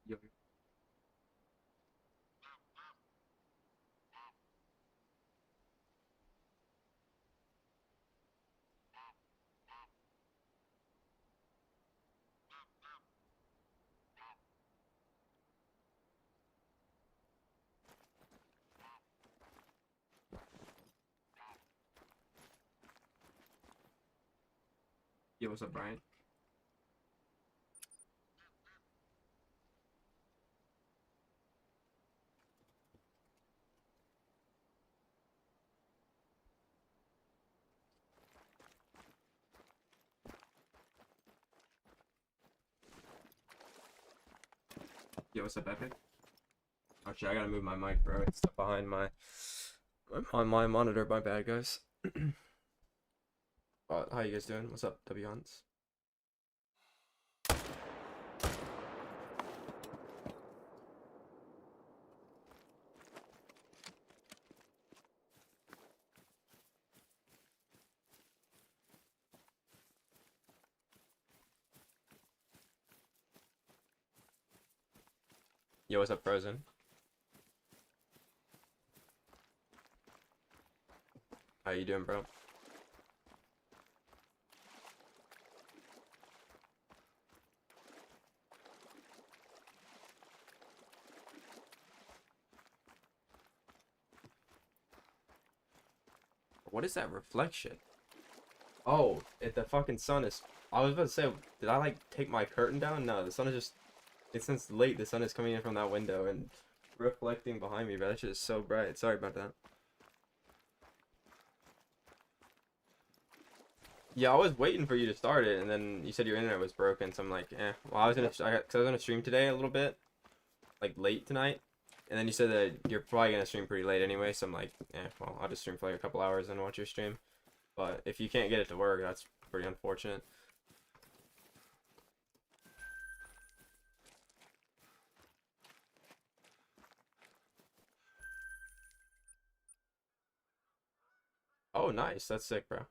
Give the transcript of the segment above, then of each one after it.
Yo, what's up, Brian? Yo, what's up, Epic? Oh shit, I gotta move my mic, bro. It's stuck behind my on my monitor. My bad, guys. How you guys doing? What's up, W Hunts? Yo, what's up, Frozen? How you doing, bro? What is that reflection? Oh, the fucking sun is. I was about to say, did I like take my curtain down? No, the sun is just. It's since late. The sun is coming in from that window and reflecting behind me, bro. That shit is so bright. Sorry about that. Yeah, I was waiting for you to start it, and then you said your internet was broken, so I'm like, eh. Well, cause I was gonna stream today a little bit, like late tonight, and then you said that you're probably gonna stream pretty late anyway, so I'm like, eh, well, I'll just stream for like a couple hours and watch your stream. But if you can't get it to work, that's pretty unfortunate. Oh, nice. That's sick, bro.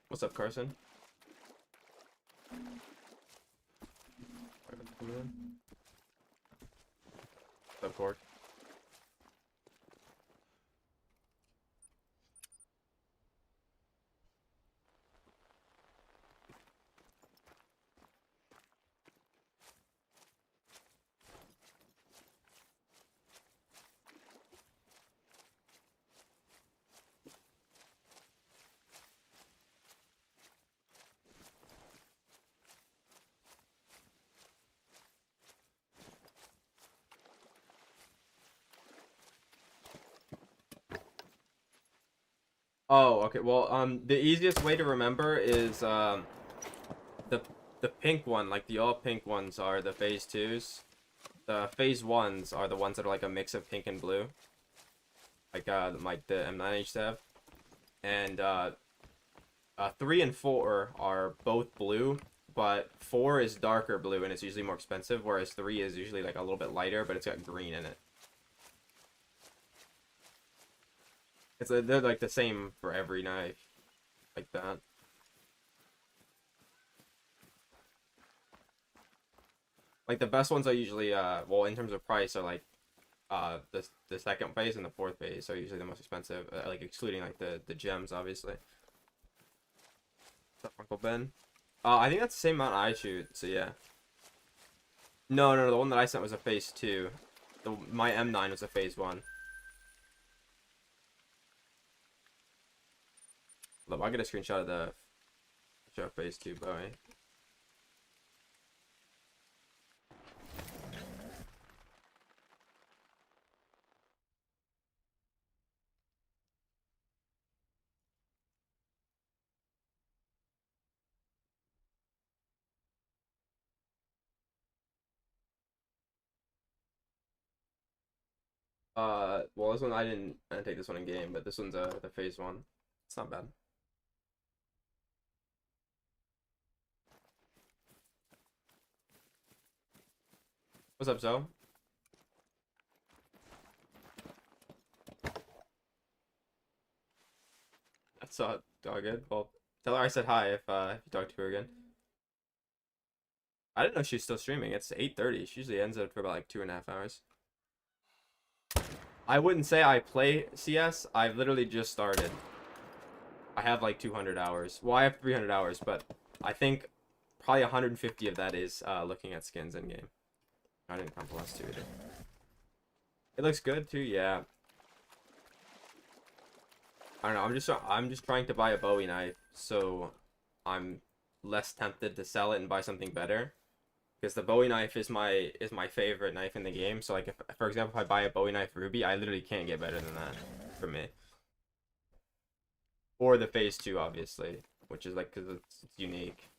What's up, Carson? What's up, Cork? Oh, okay. Well, the easiest way to remember is the the pink one, like the all pink ones are the phase twos. The phase ones are the ones that are like a mix of pink and blue, like the M9 H7, and 3 and 4 are both blue, but 4 is darker blue and it's usually more expensive, whereas 3 is usually like a little bit lighter, but it's got green in it. They're like the same for every knife, like that. Like the best ones are usually well, in terms of price, are like the second phase and the fourth phase are usually the most expensive, like excluding like the gems, obviously. What's up, Uncle Ben? I think that's the same amount I shoot, so yeah. No, no, no, the one that I sent was a phase 2. My M9 was a phase 1. Look, I'll get a screenshot of the show phase 2 bow. Well, this one I didn't take this one in game, but this one's the phase 1. It's not bad. What's up, Zoe? It's all good. Well, tell her I said hi if you talk to her again. I didn't know she's still streaming. It's 8:30. She usually ends it for about like 2.5 hours. I wouldn't say I play CS. I've literally just started. I have like 200 hours. Well, I have 300 hours, but I think probably 150 of that is looking at skins in game. I didn't count the last two either. It looks good too, yeah. I don't know. I'm just trying to buy a Bowie knife, so I'm less tempted to sell it and buy something better. Because the Bowie knife is my favorite knife in the game. So like if for example if I buy a Bowie knife Ruby, I literally can't get better than that for me. Or the Phase 2, obviously, which is like because it's unique.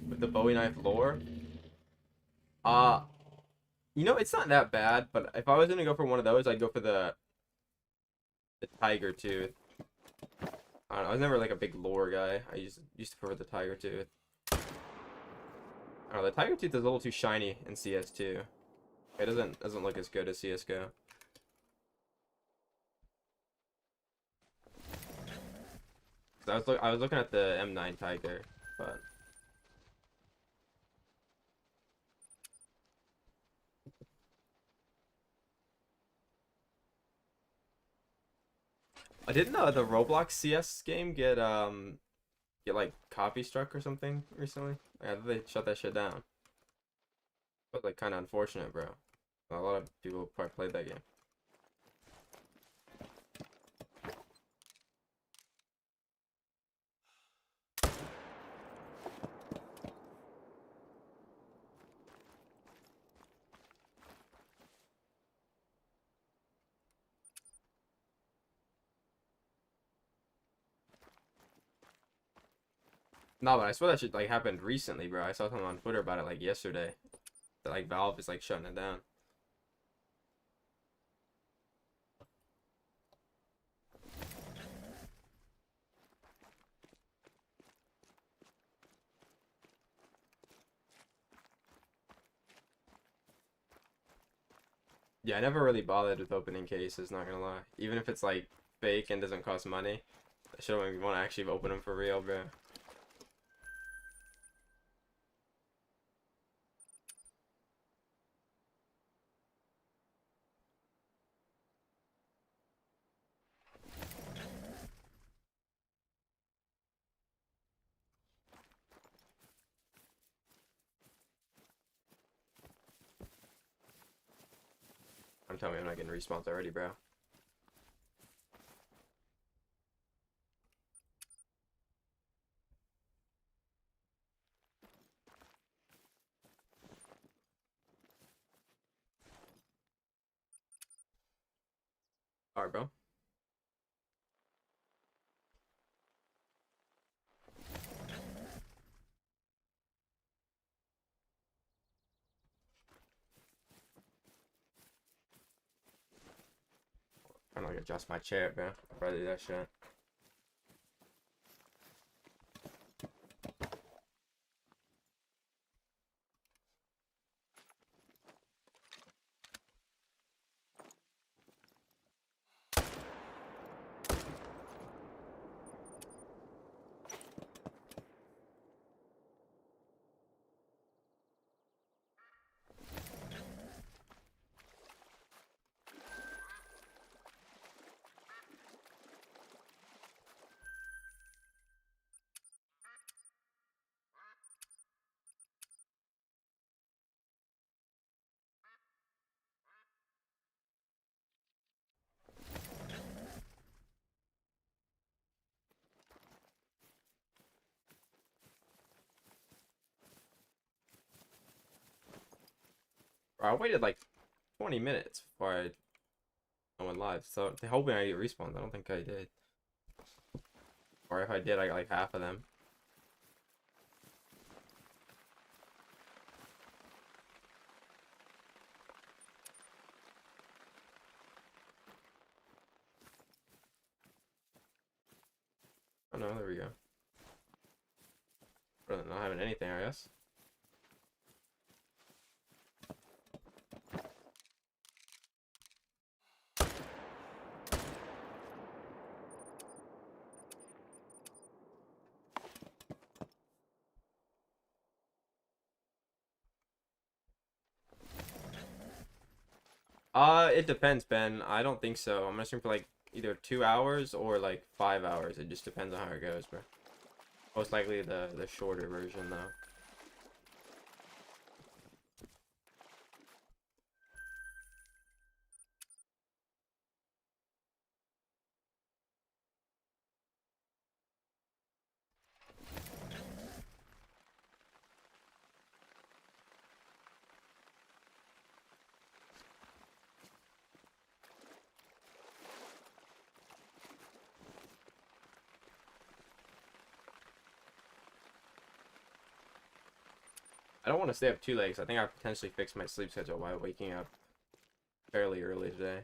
With the Bowie knife lore, uh, you know it's not that bad. But if I was gonna go for one of those, I'd go for the Tiger Tooth. I don't know. I was never like a big lore guy. I used to prefer the Tiger Tooth. I don't know. The Tiger Tooth is a little too shiny in CS2. It doesn't look as good as CS:GO. I was looking at the M9 Tiger, but I didn't know the Roblox CS game get like copy struck or something recently. Yeah, they shut that shit down. But like kind of unfortunate, bro. A lot of people probably played that game. No, but I swear that shit like happened recently, bro. I saw something on Twitter about it like yesterday. That like Valve is like shutting it down. Yeah, I never really bothered with opening cases, not gonna lie. Even if it's like fake and doesn't cost money, I shouldn't want to actually open them for real, bro. I'm telling you, I'm not getting respawns already, bro. Alright, bro. I'm not gonna adjust my chair, bro. I'd rather do that shit. Bro, I waited like 20 minutes before I went live, so they hoping I get respawns. I don't think I did. Or if I did, I got like half of them. Oh no, there we go. doing anything, I guess. It depends, Ben. I don't think so. I'm gonna stream for like either 2 hours or like 5 hours. It just depends on how it goes, bro. Most likely the shorter version though. I don't want to stay up too late because I think I potentially fixed my sleep schedule while waking up fairly early today.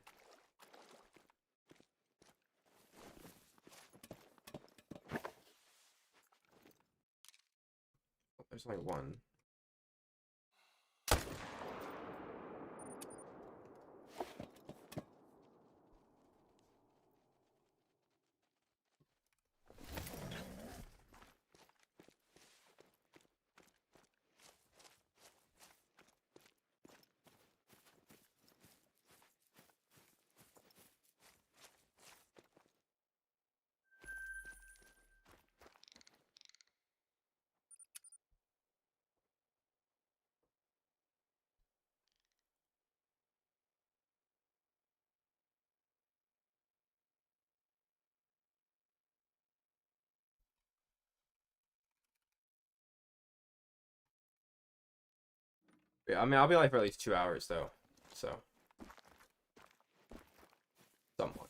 Oh, there's only one. Yeah, I mean, I'll be like for at least 2 hours though, so somewhat.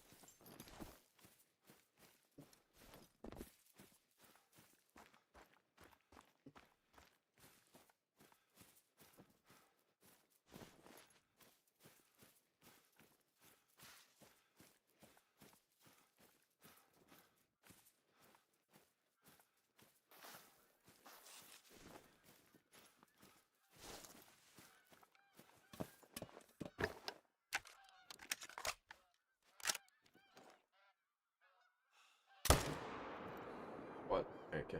What? Okay.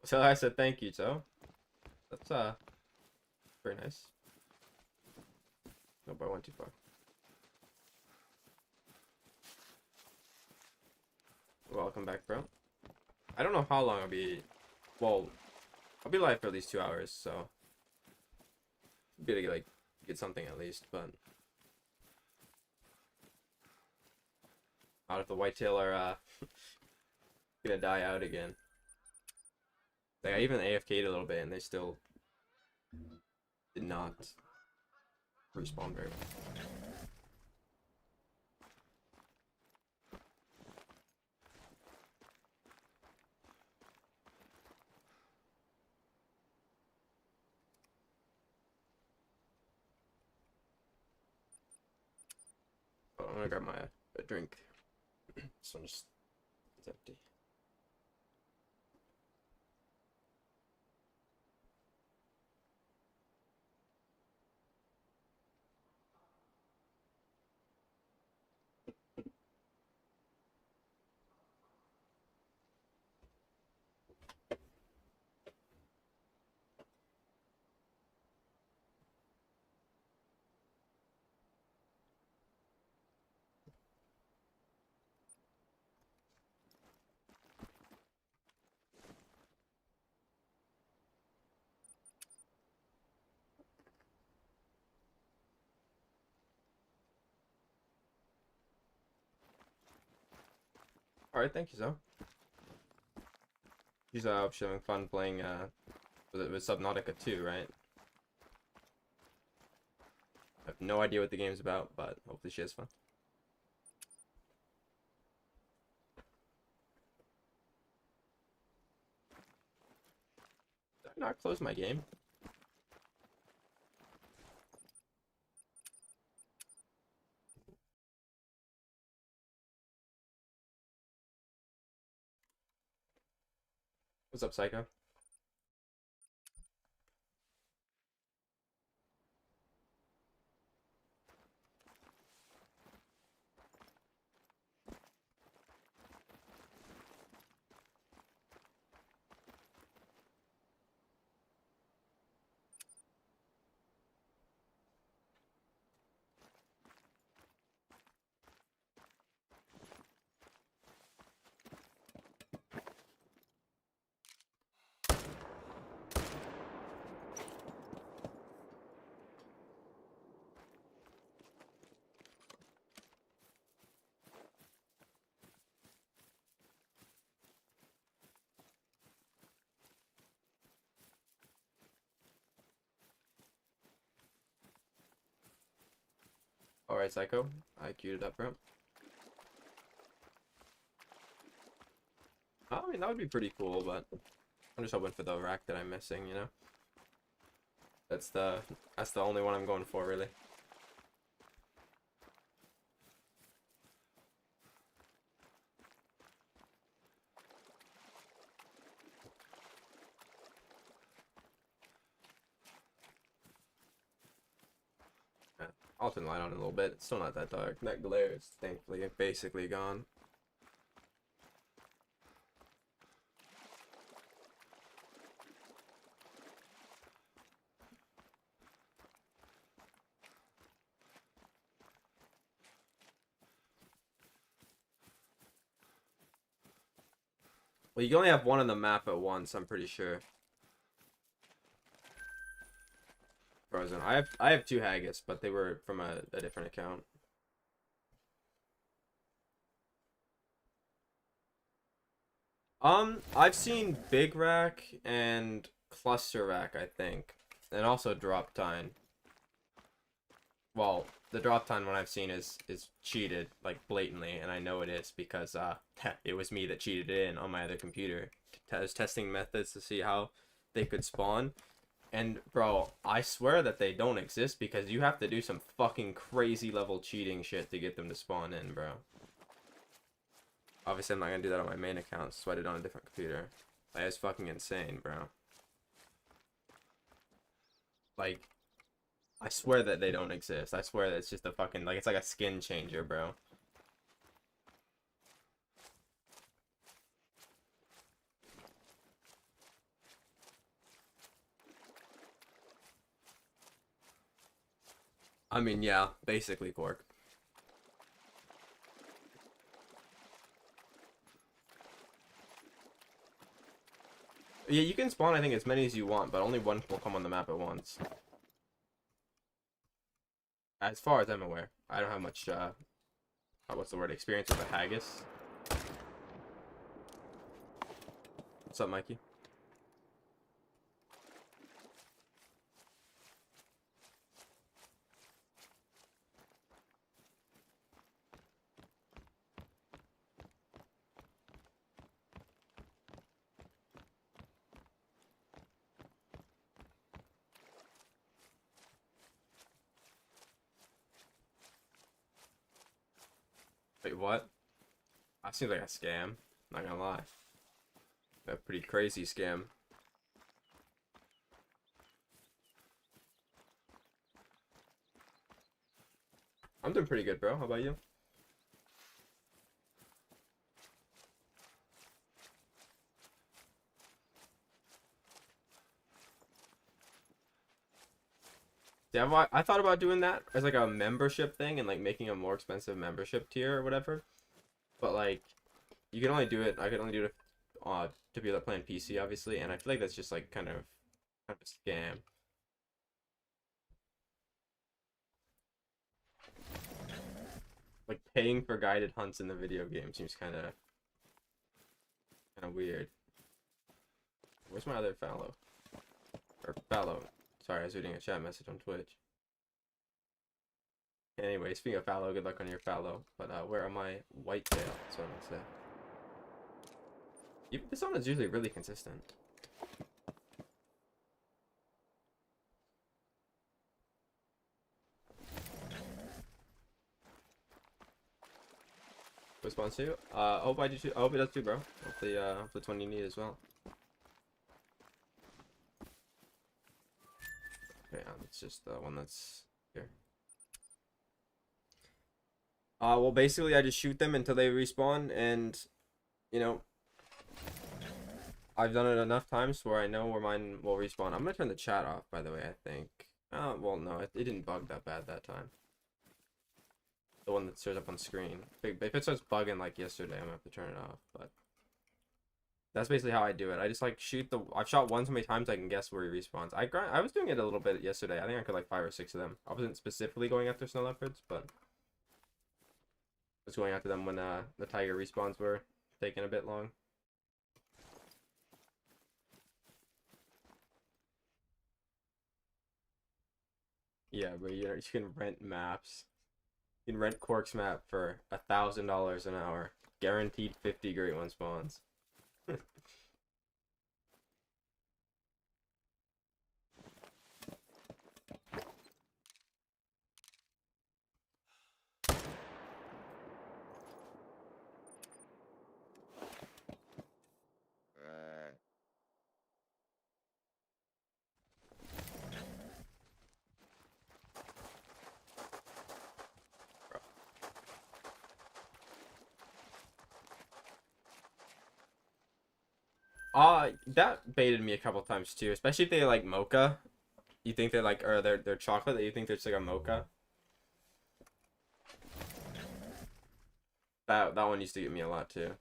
So I said thank you, so that's very nice. Nope, I went too far. Welcome back, bro. I don't know how long I'll be. Well, I'll be live for at least 2 hours, so be able to like get something at least. But out if the whitetail are gonna die out again. Like I even AFK'd a little bit, and they still did not respawn very well. Oh, I'm gonna grab my a drink. This one just it's empty. Alright, thank you, so. She's having fun playing with Subnautica 2, right? I have no idea what the game's about, but hopefully she has fun. Did I not close my game? What's up, Psycho? Alright, Psycho. I queued it up, bro. I mean, that would be pretty cool, but I'm just hoping for the rack that I'm missing, you know? That's the only one I'm going for, really. Yeah, I'll turn the light on in a little bit. It's still not that dark. That glare is thankfully basically gone. Well, you can only have one on the map at once, I'm pretty sure. Frozen. I have two haggis, but they were from a different account. I've seen Big Rack and Cluster Rack, I think. And also Drop Tine. Well, the Drop Tine one I've seen is cheated, like, blatantly, and I know it is because it was me that cheated it in on my other computer. I was testing methods to see how they could spawn. And, bro, I swear that they don't exist because you have to do some fucking crazy level cheating shit to get them to spawn in, bro. Obviously, I'm not gonna do that on my main account, so I did it on a different computer. Like, it's fucking insane, bro. Like, I swear that they don't exist. I swear that it's just a fucking, like, it's like a skin changer, bro. I mean, yeah, basically, Cork. Yeah, you can spawn, I think, as many as you want, but only one will come on the map at once. As far as I'm aware. I don't have much, what's the word, experience with the haggis. What's up, Mikey? Wait, what? That seems like a scam. Not gonna lie. A pretty crazy scam. I'm doing pretty good, bro. How about you? Yeah, I thought about doing that as like a membership thing and like making a more expensive membership tier or whatever. But like, you can only do it. I can only do it to people that play on PC, obviously, and I feel like that's just like kind of a scam. Like paying for guided hunts in the video game seems kind of Kind of weird. Where's my other fallow? Or fallow. Sorry, I was reading a chat message on Twitch. Anyway, speaking of fallow, good luck on your fallow. But where are my whitetail? That's what I'm gonna say. This one is usually really consistent. Response to you? I hope I do too. I hope it does too, bro. Hopefully, hopefully 20 you need as well. Okay, it's just the one that's here. Well, basically, I just shoot them until they respawn, and you know, I've done it enough times where I know where mine will respawn. I'm gonna turn the chat off, by the way. I think. Well, no, it didn't bug that bad that time. The one that shows up on screen. If it starts bugging like yesterday, I'm gonna have to turn it off. But that's basically how I do it. I just like shoot the. I've shot one so many times I can guess where he respawns. I was doing it a little bit yesterday. I think I could like 5 or 6 of them. I wasn't specifically going after snow leopards, but I was going after them when the tiger respawns were taking a bit long. Yeah, but you can rent maps. You can rent Quark's map for $1,000 an hour. Guaranteed 50 great one spawns. That baited me a couple times too, especially if they like mocha. You think they're like, or they're chocolate, that you think there's like a mocha. That one used to get me a lot too.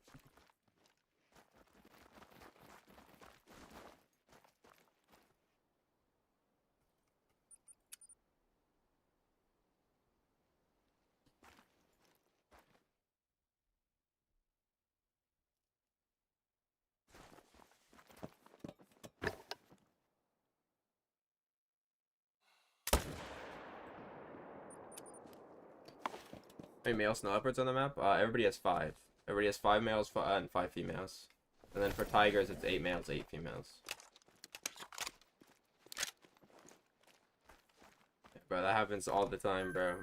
How many male snow leopards on the map? Everybody has 5. Everybody has 5 males and 5 females. And then for tigers, it's 8 males, 8 females. Yeah, bro, that happens all the time, bro.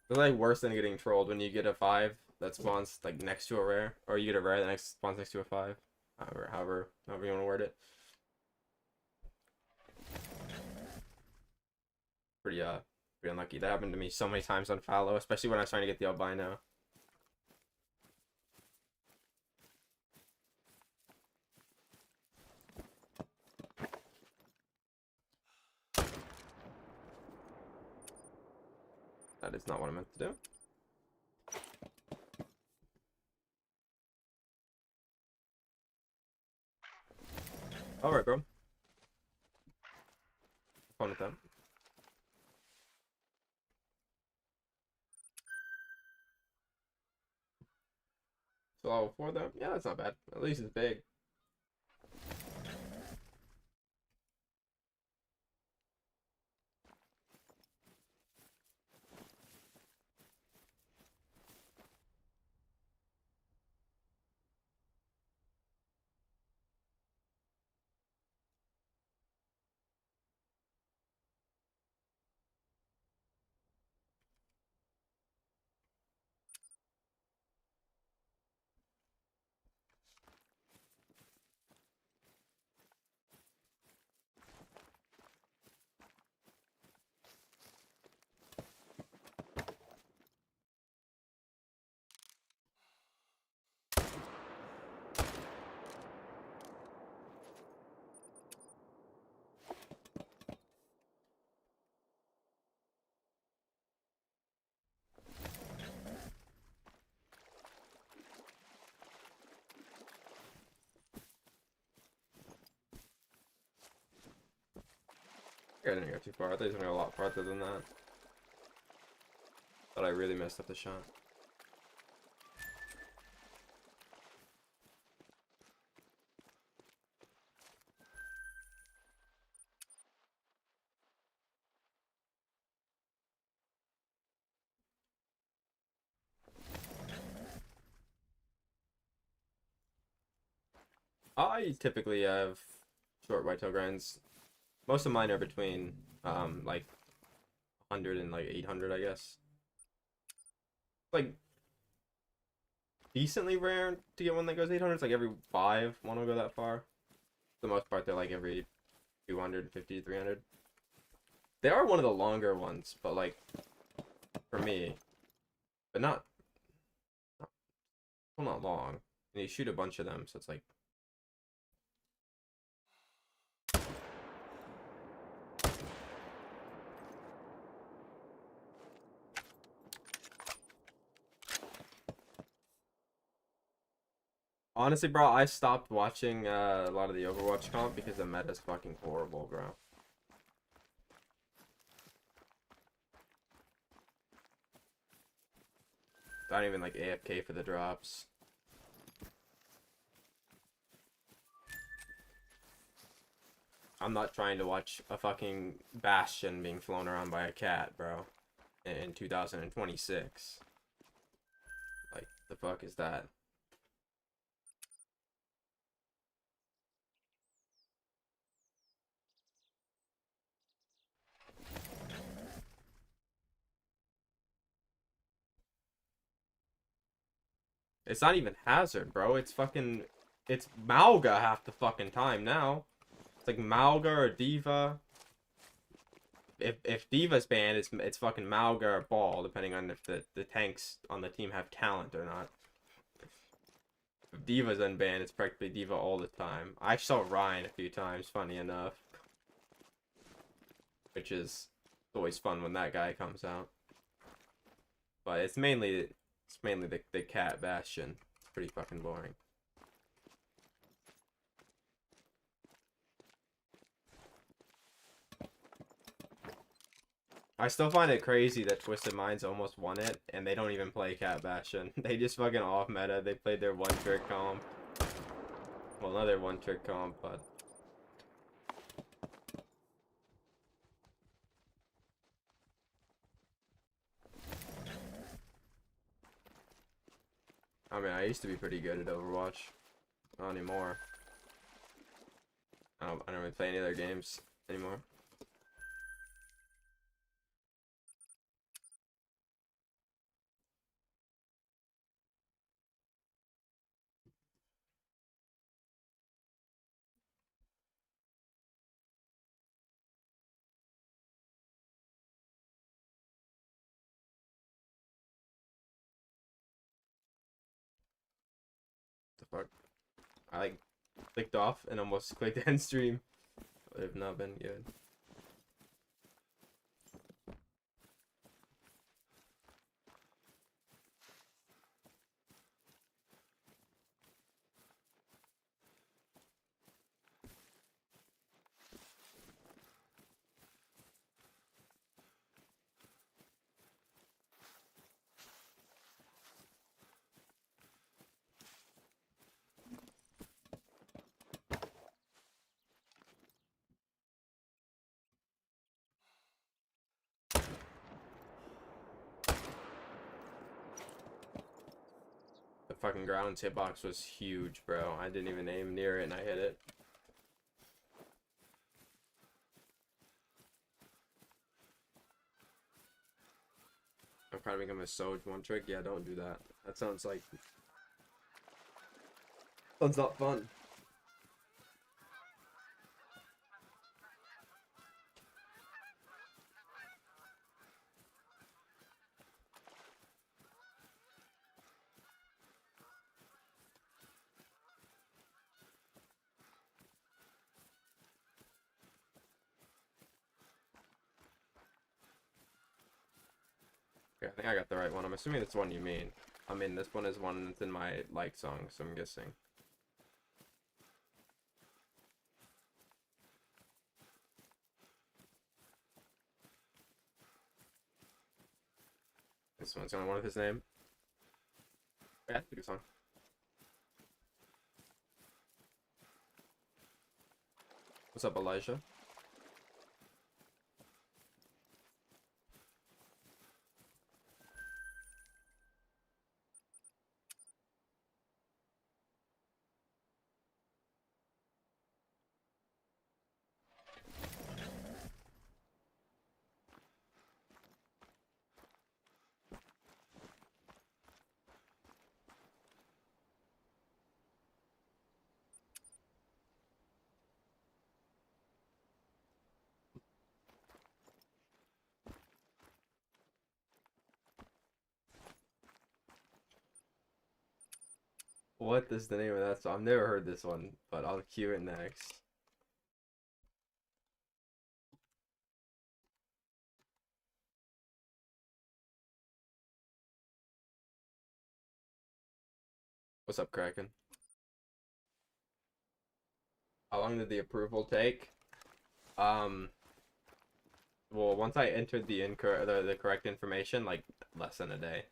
It's like worse than getting trolled when you get a 5 that spawns like next to a rare, or you get a rare that spawns next to a 5. However you want to word it. Pretty unlucky. That happened to me so many times on fallow, especially when I was trying to get the albino. That is not what I meant to do. Alright, bro. Fun with that. So for them, yeah, that's not bad. At least it's big. I didn't go too far. I thought he was gonna go a lot farther than that. But I really messed up the shot. I typically have short whitetail grinds. Most of mine are between like 100 and like 800, I guess. Like decently rare to get one that goes 800. It's like every 5 one will go that far. For the most part, they're like every 250, 300. They are one of the longer ones, but like for me, but not long. And you shoot a bunch of them, so it's like. Honestly, bro, I stopped watching a lot of the Overwatch comp because the meta's fucking horrible, bro. I don't even like AFK for the drops. I'm not trying to watch a fucking Bastion being flown around by a cat, bro, in 2026. Like, the fuck is that? It's not even Hazard, bro. It's fucking... It's Mauga half the fucking time now. It's like Mauga or Diva. If Diva's banned, it's fucking Mauga or Ball, depending on if the tanks on the team have talent or not. If Diva's unbanned, it's practically Diva all the time. I saw Ryan a few times, funny enough. Which is always fun when that guy comes out. But it's mainly the cat Bastion. It's pretty fucking boring. I still find it crazy that Twisted Minds almost won it, and they don't even play Cat Bastion. They just fucking off meta. They played their one trick comp. Well, not their one trick comp, but I mean, I used to be pretty good at Overwatch. Not anymore. I don't really play any other games anymore. The fuck? I like clicked off and almost clicked end stream. Would have not been good. The fucking ground hitbox was huge, bro. I didn't even aim near it and I hit it. I'm trying to become a Soj one trick. Yeah, don't do that. That sounds like... Sounds not fun. Okay, I think I got the right one. I'm assuming that's the one you mean. I mean, this one is one that's in my like song, so I'm guessing. This one's the only one with his name. Yeah, it's a good song. What's up, Elijah? What is the name of that song? I've never heard this one, but I'll cue it next. What's up, Kraken? How long did the approval take? Um, well, once I entered the correct information, like less than a day.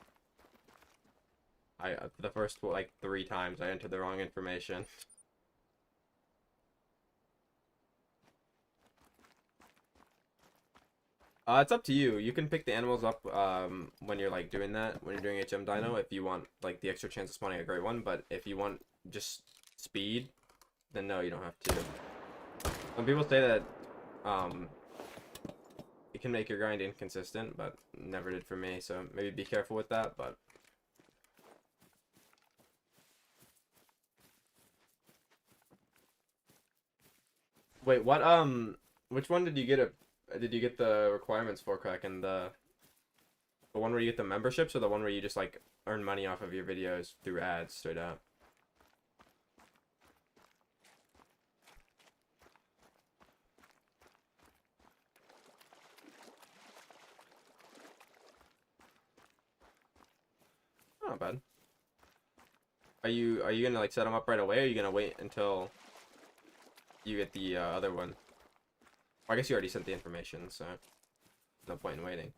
The first like 3 times I entered the wrong information. It's up to you. You can pick the animals up when you're like doing that, when you're doing HM Dino, if you want like the extra chance of spawning a great one, but if you want just speed, then no, you don't have to. Some people say that um it can make your grind inconsistent, but never did for me, so maybe be careful with that, but wait, what which one did you get did you get the requirements for, Kraken? The one where you get the memberships, or the one where you just like earn money off of your videos through ads straight up? Not bad. Are you gonna like set them up right away, or are you gonna wait until you get the other one? Well, I guess you already sent the information, so no point in waiting.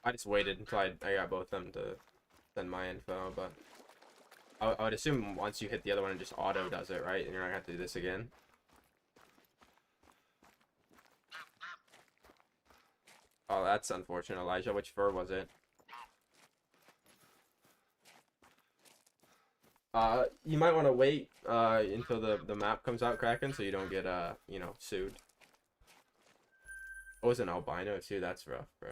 I just waited until I got both of them to send my info, but I would assume once you hit the other one, it just auto does it, right? And you're not gonna have to do this again. Oh, that's unfortunate, Elijah. Which fur was it? You might want to wait until the map comes out, Kraken, so you don't get you know, sued. Oh, it's an albino too. That's rough, bro.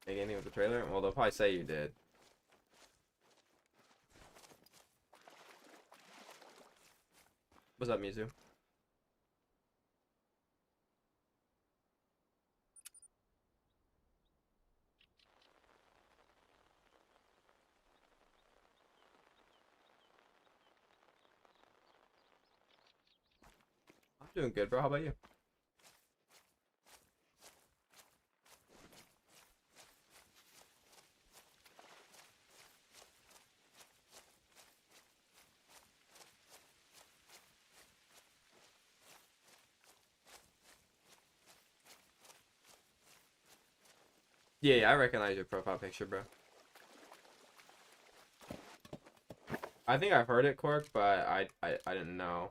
Make anything with the trailer? Well, they'll probably say you did. What's up, Mizu? I'm doing good, bro. How about you? Yeah, yeah, I recognize your profile picture, bro. I think I've heard it, Cork, but I didn't know.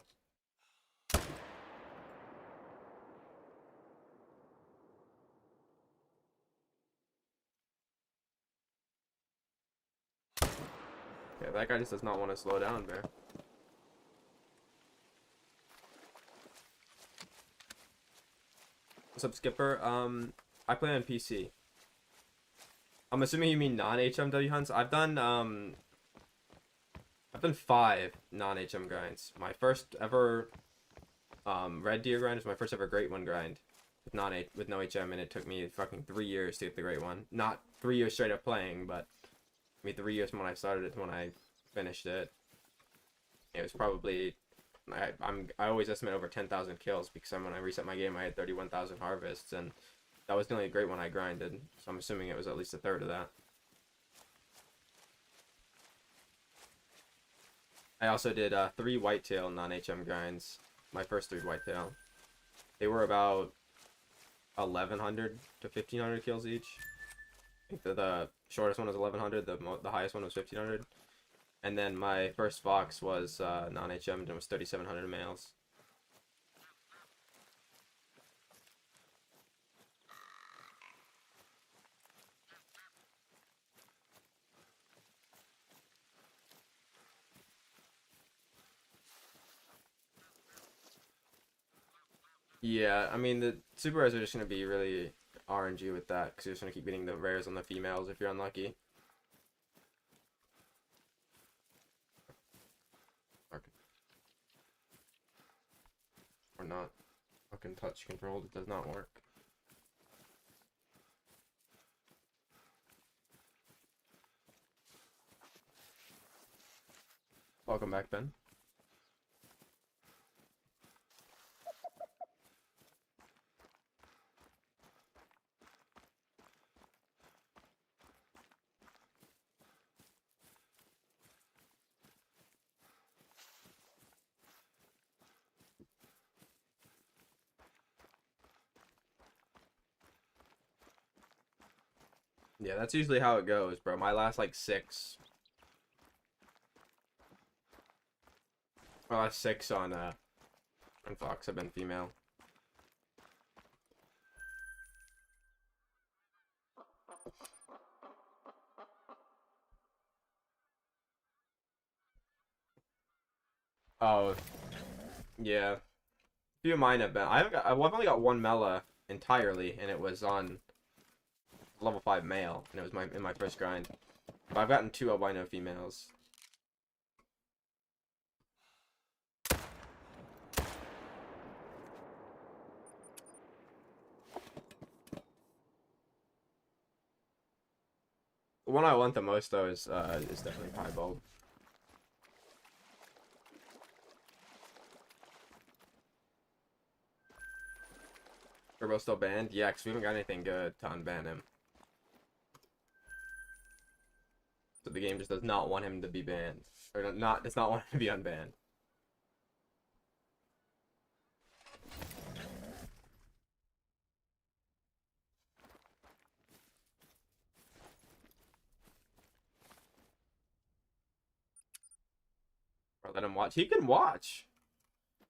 Yeah, that guy just does not want to slow down, bro. What's up, Skipper? I play on PC. I'm assuming you mean non-HMW hunts. I've done 5 non-HM grinds. My first ever red deer grind was my first ever great one grind with no HM, and it took me fucking 3 years to get the great one. Not 3 years straight up playing, but I mean 3 years from when I started it to when I finished it. It was probably I always estimate over 10,000 kills, because when I reset my game I had 31,000 harvests, and that was the only great one I grinded. So I'm assuming it was at least a third of that. I also did 3 whitetail non-HM grinds. My first 3 whitetail. They were about 1,100 to 1,500 kills each. I think the shortest one was 1,100. The highest one was 1,500. And then my first fox was non-HM, and it was 3,700 males. Yeah, I mean, the super rares are just going to be really RNG with that, because you're just going to keep getting the rares on the females if you're unlucky. Fucking touch control, it does not work. Welcome back, Ben. Yeah, that's usually how it goes, bro. My last like 6. My last 6 on Fox have been female. Oh, yeah. A few of mine have been. I've only got one Mela entirely, and it was on level 5 male, and it was in my first grind. But I've gotten 2 albino females. The one I want the most though is definitely Piebald. Turbo still banned? Yeah, because we haven't got anything good to unban him. So the game just does not want him to be banned. Or does not want him to be unbanned. Or let him watch. He can watch!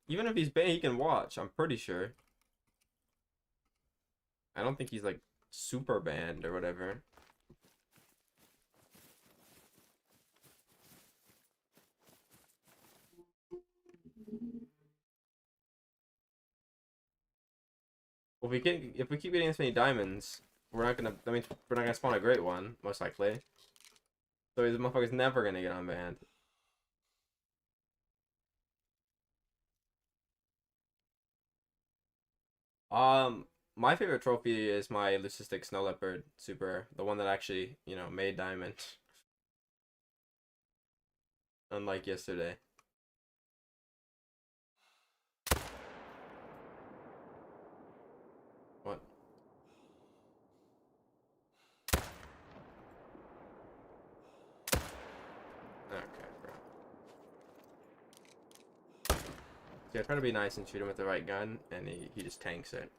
Even if he's banned, he can watch, I'm pretty sure. I don't think he's like super banned or whatever. Well, if we keep getting this many diamonds, we're not gonna. I mean, we're not gonna spawn a great one, most likely. So this motherfucker's never gonna get unbanned. My favorite trophy is my leucistic snow leopard super, the one that actually, you know, made diamond. Unlike yesterday. What? Okay, bro. See, I try to be nice and shoot him with the right gun, and he just tanks it.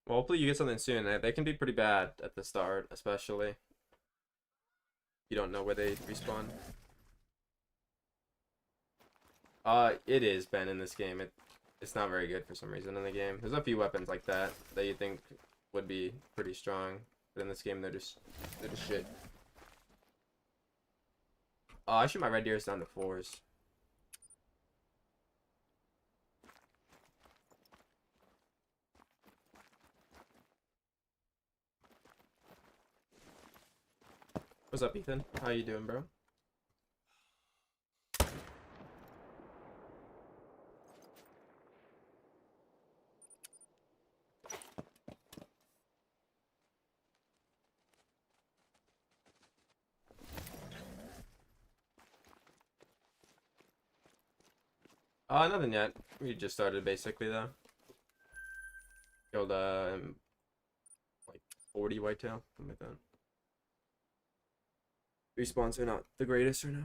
Well, hopefully you get something soon. They can be pretty bad at the start, especially. You don't know where they respawn. It is Ben in this game. It's not very good for some reason in the game. There's a few weapons like that you think would be pretty strong, but in this game they're just shit. I shoot my red deers down to 4s. What's up, Ethan? How you doing, bro? Nothing yet. We just started basically though. Killed like 40 whitetail, something like that. Respawns are not the greatest right now.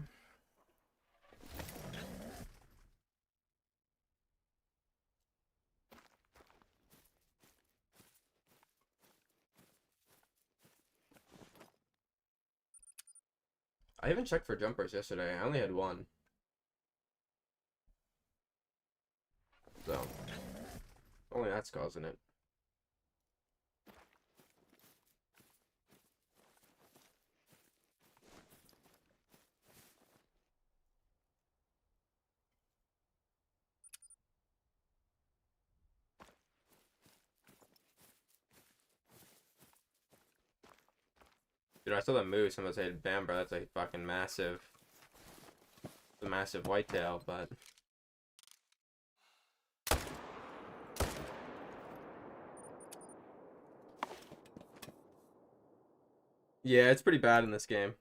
I even checked for jumpers yesterday. I only had one. So, only that's causing it. Dude, I saw the moose. I'm gonna say, damn, bro, that's a fucking massive, a massive whitetail, but. Yeah, it's pretty bad in this game.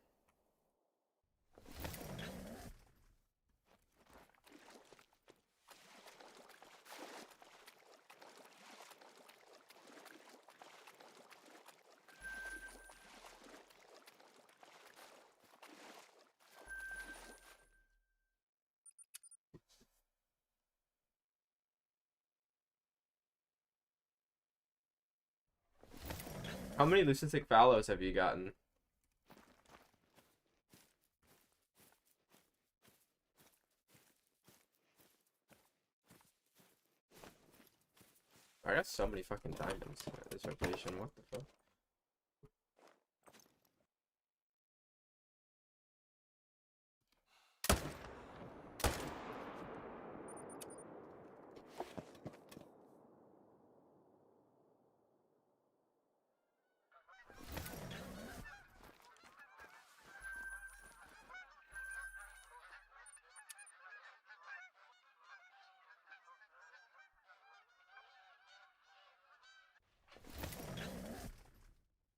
How many leucistic fallows have you gotten? I got so many fucking diamonds at this rotation. What the fuck?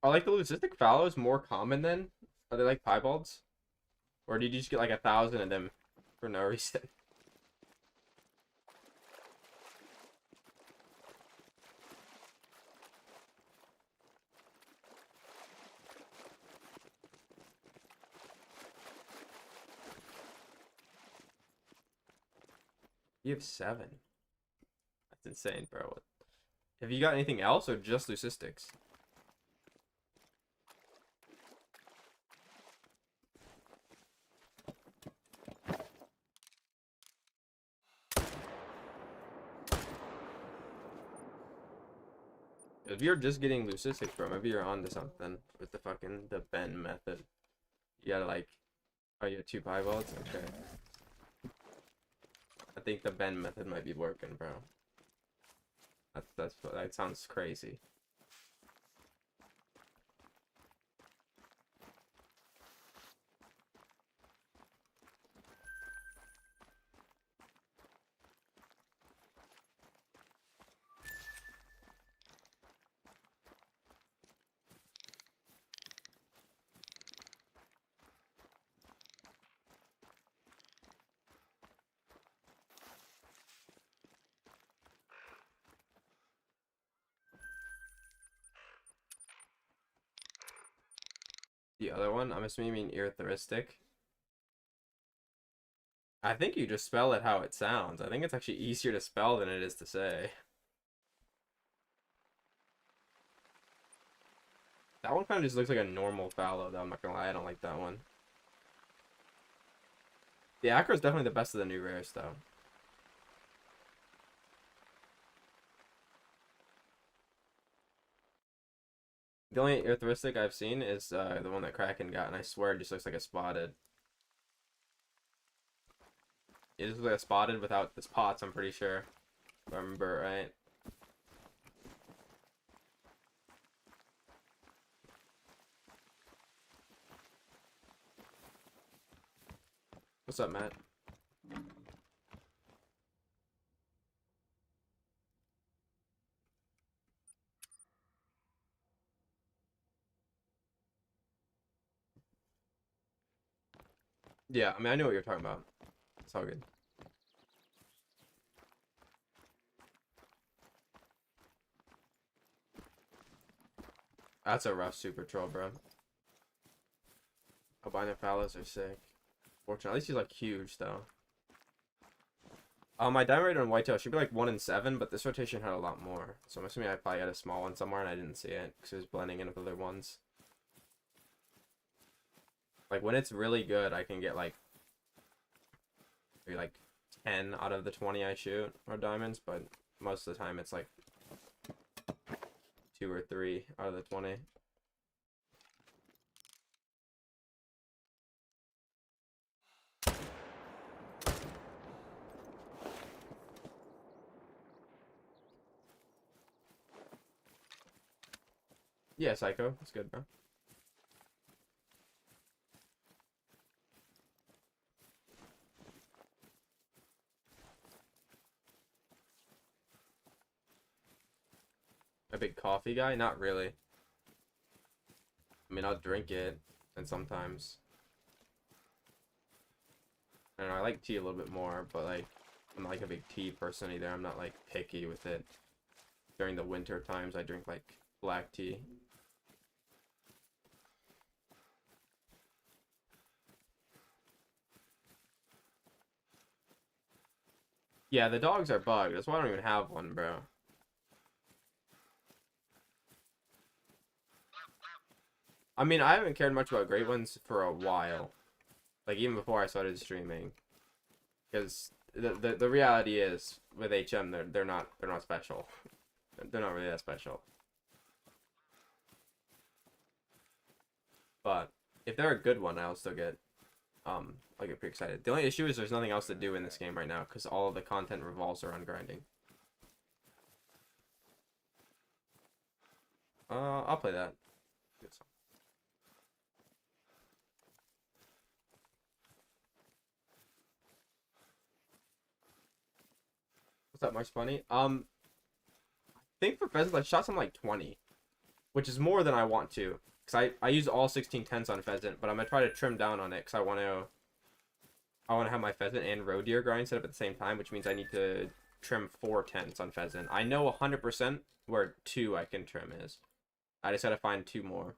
Are like the leucistic fallows more common then? Are they like piebalds? Or did you just get like 1,000 of them for no reason? You have 7. That's insane, bro. Have you got anything else or just leucistics? If you're just getting leucistics, bro, maybe you're onto something with the fucking the bend method. You gotta like, oh, you have 2 piebalds? Okay. I think the bend method might be working, bro. That sounds crazy. The other one, I'm assuming you mean erytheristic. I think you just spell it how it sounds. I think it's actually easier to spell than it is to say. That one kind of just looks like a normal fallow, though. I'm not gonna lie, I don't like that one. The acro is definitely the best of the new rares, though. The only erytheristic I've seen is the one that Kraken got, and I swear it just looks like a spotted. It just looks like a spotted without the spots, I'm pretty sure. If I remember right. What's up, Matt? Yeah, I mean, I know what you're talking about. It's all good. That's a rough super troll, bro. Albino fallows are sick. Fortunately, at least he's like huge, though. My diamond rate on whitetail should be like 1 in 7, but this rotation had a lot more. So I'm assuming I probably had a small one somewhere and I didn't see it because it was blending in with other ones. Like when it's really good, I can get like maybe like 10 out of the 20 I shoot are diamonds, but most of the time it's like 2 or 3 out of the 20. Yeah, Psycho. That's good, bro. A big coffee guy? Not really. I mean, I'll drink it, and sometimes. I don't know, I like tea a little bit more, but like, I'm not like a big tea person either. I'm not like picky with it. During the winter times, I drink like black tea. Yeah, the dogs are bugged. That's why I don't even have one, bro. I mean, I haven't cared much about great ones for a while. Like, even before I started streaming. Because the reality is, with HM, they're not special. They're not really that special. But if they're a good one, I'll still get I'll get pretty excited. The only issue is there's nothing else to do in this game right now because all of the content revolves around grinding. I'll play that. What's up, March Bunny? I think for pheasants I shot something like 20, which is more than I want to. Cause I use all 1610s on pheasant, but I'm gonna try to trim down on it because I want to have my pheasant and roe deer grind set up at the same time, which means I need to trim 4 tents on pheasant. I know 100% where 2 I can trim is. I just gotta find 2 more.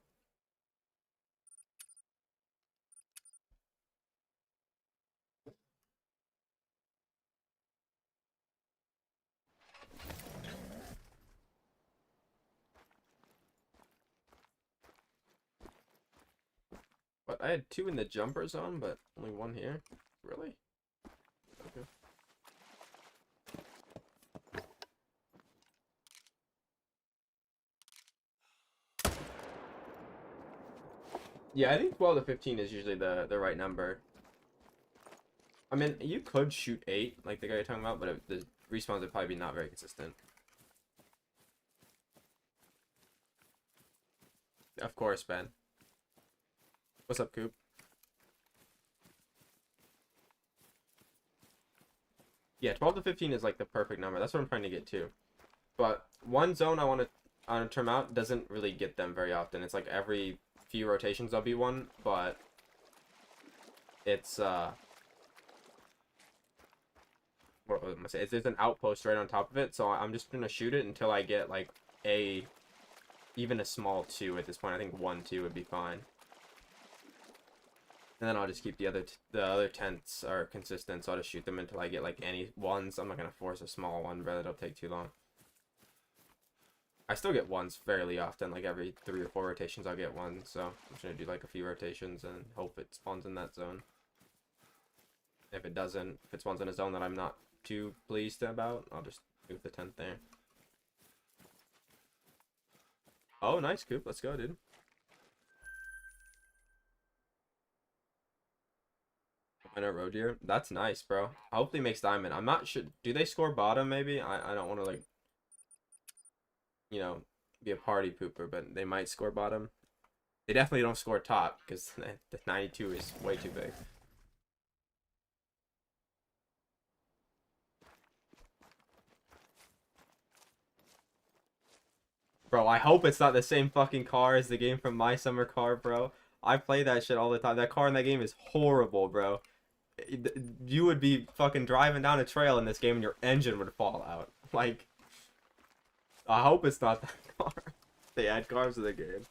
But I had 2 in the jumper zone, but only 1 here. Really? Okay. Yeah, I think 12 to 15 is usually the right number. I mean, you could shoot 8, like the guy you're talking about, but the respawns would probably be not very consistent. Of course, Ben. What's up, Coop? Yeah, 12 to 15 is like the perfect number. That's what I'm trying to get to. But one zone I want to trim out doesn't really get them very often. It's like every few rotations there'll be one, but it's what was I gonna say? There's an outpost right on top of it, so I'm just gonna shoot it until I get like even a small 2 at this point. I think 1, 2 would be fine. And then I'll just keep the other tents are consistent, so I'll just shoot them until I get like any ones. I'm not gonna force a small one, but it'll take too long. I still get ones fairly often, like every 3 or 4 rotations I'll get one, so I'm just gonna do like a few rotations and hope it spawns in that zone. If it doesn't, if it spawns in a zone that I'm not too pleased about, I'll just move the tent there. Oh, nice, Coop. Let's go, dude. Winner roe deer. That's nice, bro. Hopefully makes diamond. I'm not sure. Do they score bottom, maybe? I don't want to, like, you know, be a party pooper, but they might score bottom. They definitely don't score top, because the 92 is way too big. Bro, I hope it's not the same fucking car as the game from My Summer Car, bro. I play that shit all the time. That car in that game is horrible, bro. You would be fucking driving down a trail in this game and your engine would fall out. Like, I hope it's not that car. They add cars to the game.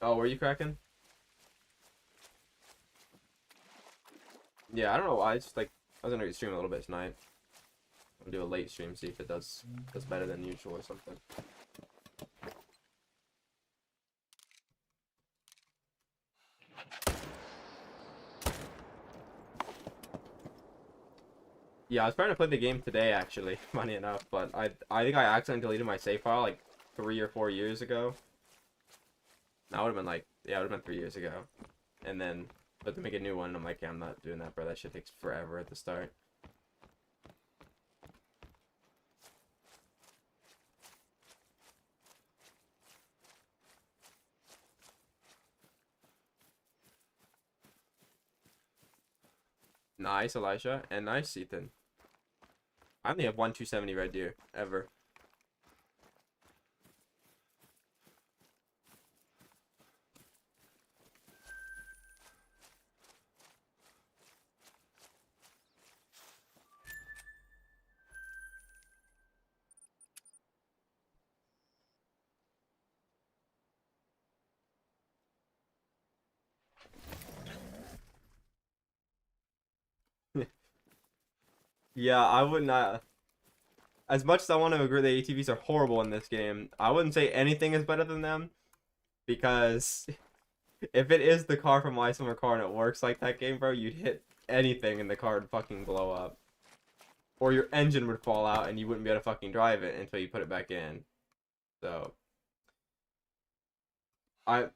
Oh, were you cracking? Yeah, I don't know why. It's just like I was gonna stream a little bit tonight. I'll do a late stream, see if it does better than usual or something. Yeah, I was trying to play the game today, actually, funny enough, but I think I accidentally deleted my save file like 3 or 4 years ago. That would have been like, yeah, it would have been 3 years ago. And then, but to make a new one, I'm like, yeah, I'm not doing that, bro. That shit takes forever at the start. Nice, Elisha, and nice, Ethan. I only have one 270 red deer, ever. Yeah, I would not. As much as I want to agree that ATVs are horrible in this game, I wouldn't say anything is better than them, because if it is the car from My Summer Car and it works like that game, bro, you'd hit anything and the car would fucking blow up. Or your engine would fall out and you wouldn't be able to fucking drive it until you put it back in. So, I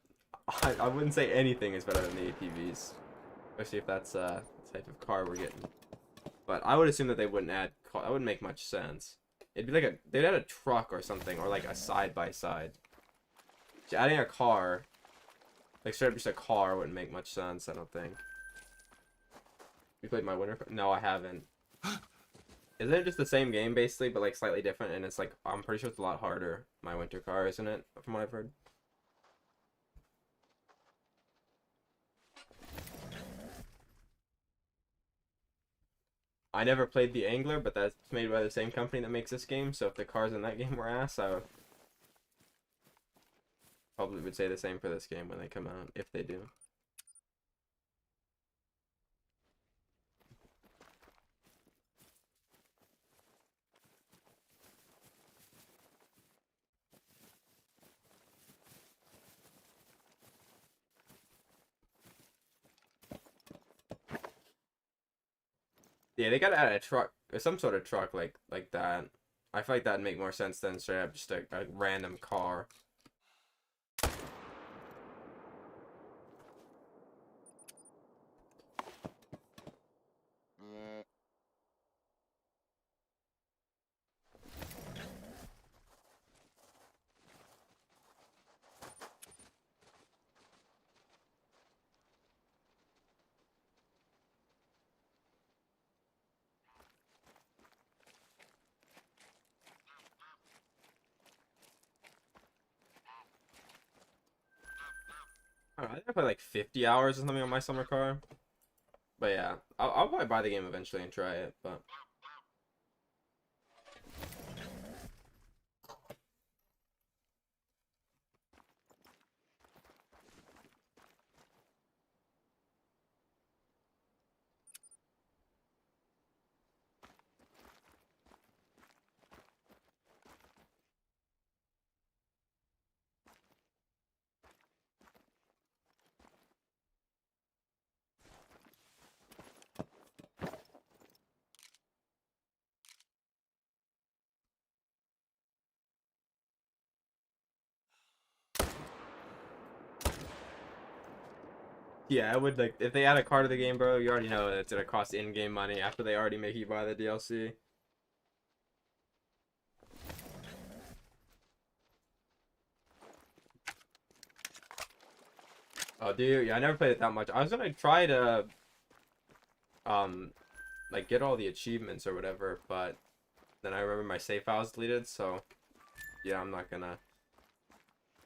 I wouldn't say anything is better than the ATVs, especially if that's the type of car we're getting. But I would assume that they wouldn't add. That wouldn't make much sense. It'd be like they'd add a truck or something, or like a side by side. Adding a car, like straight up just a car, wouldn't make much sense. I don't think. You played my winter? No, I haven't. Isn't it just the same game basically, but like slightly different? And it's like I'm pretty sure it's a lot harder. My winter car, isn't it? From what I've heard. I never played the Angler, but that's made by the same company that makes this game. So if the cars in that game were ass, I would probably would say the same for this game when they come out, if they do. Yeah, they gotta add a truck, or some sort of truck like that. I feel like that'd make more sense than straight up just a random car. I don't know, I think I played like 50 hours or something on my summer car. But yeah, I'll probably buy the game eventually and try it. But yeah, I would like if they add a car to the game, bro. You already know it's gonna cost in-game money after they already make you buy the DLC. Oh, dude, yeah, I never played it that much. I was gonna try to um like get all the achievements or whatever, but then I remember my save files deleted, so yeah, I'm not gonna.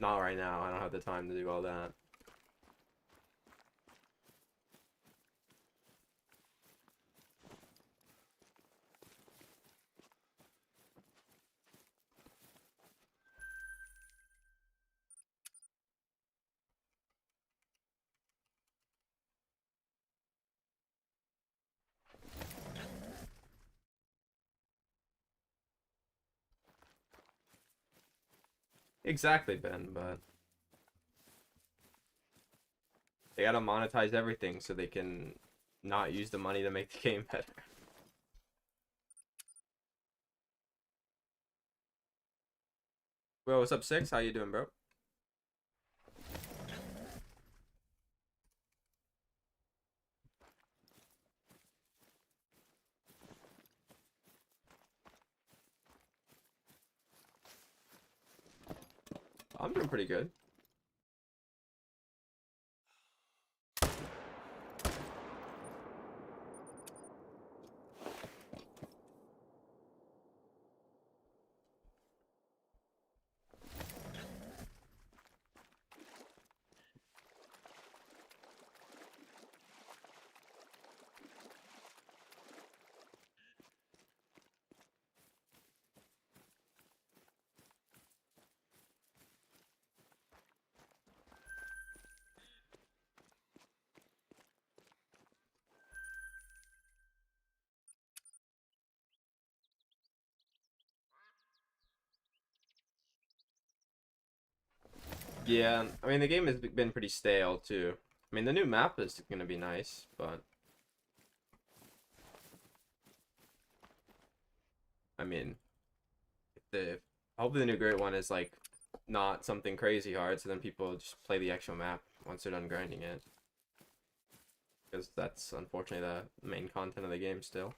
Not right now. I don't have the time to do all that. Exactly, Ben, but they gotta monetize everything so they can not use the money to make the game better. Well, what's up, Six? How you doing, bro? I'm doing pretty good. Yeah, I mean the game has been pretty stale too. I mean the new map is gonna be nice, but I mean the hopefully the new great one is like not something crazy hard, so then people just play the actual map once they're done grinding it. Because that's unfortunately the main content of the game still.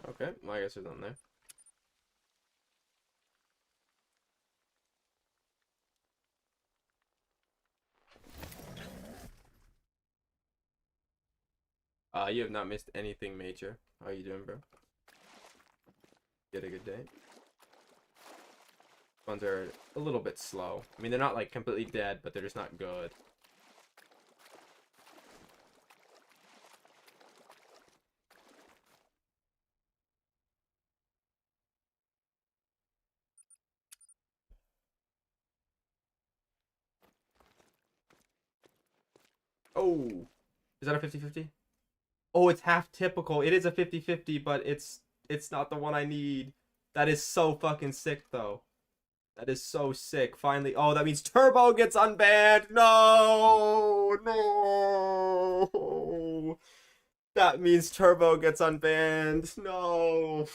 Okay, well, I guess there's nothing there. You have not missed anything major. How you doing, bro? You had a good day? Ones are a little bit slow. I mean, they're not like completely dead, but they're just not good. Oh, is that a 50-50? Oh, it's half typical. It is a 50-50, but it's not the one I need. That is so fucking sick, though. That is so sick. Finally. Oh, that means Turbo gets unbanned. No, no. That means Turbo gets unbanned. No.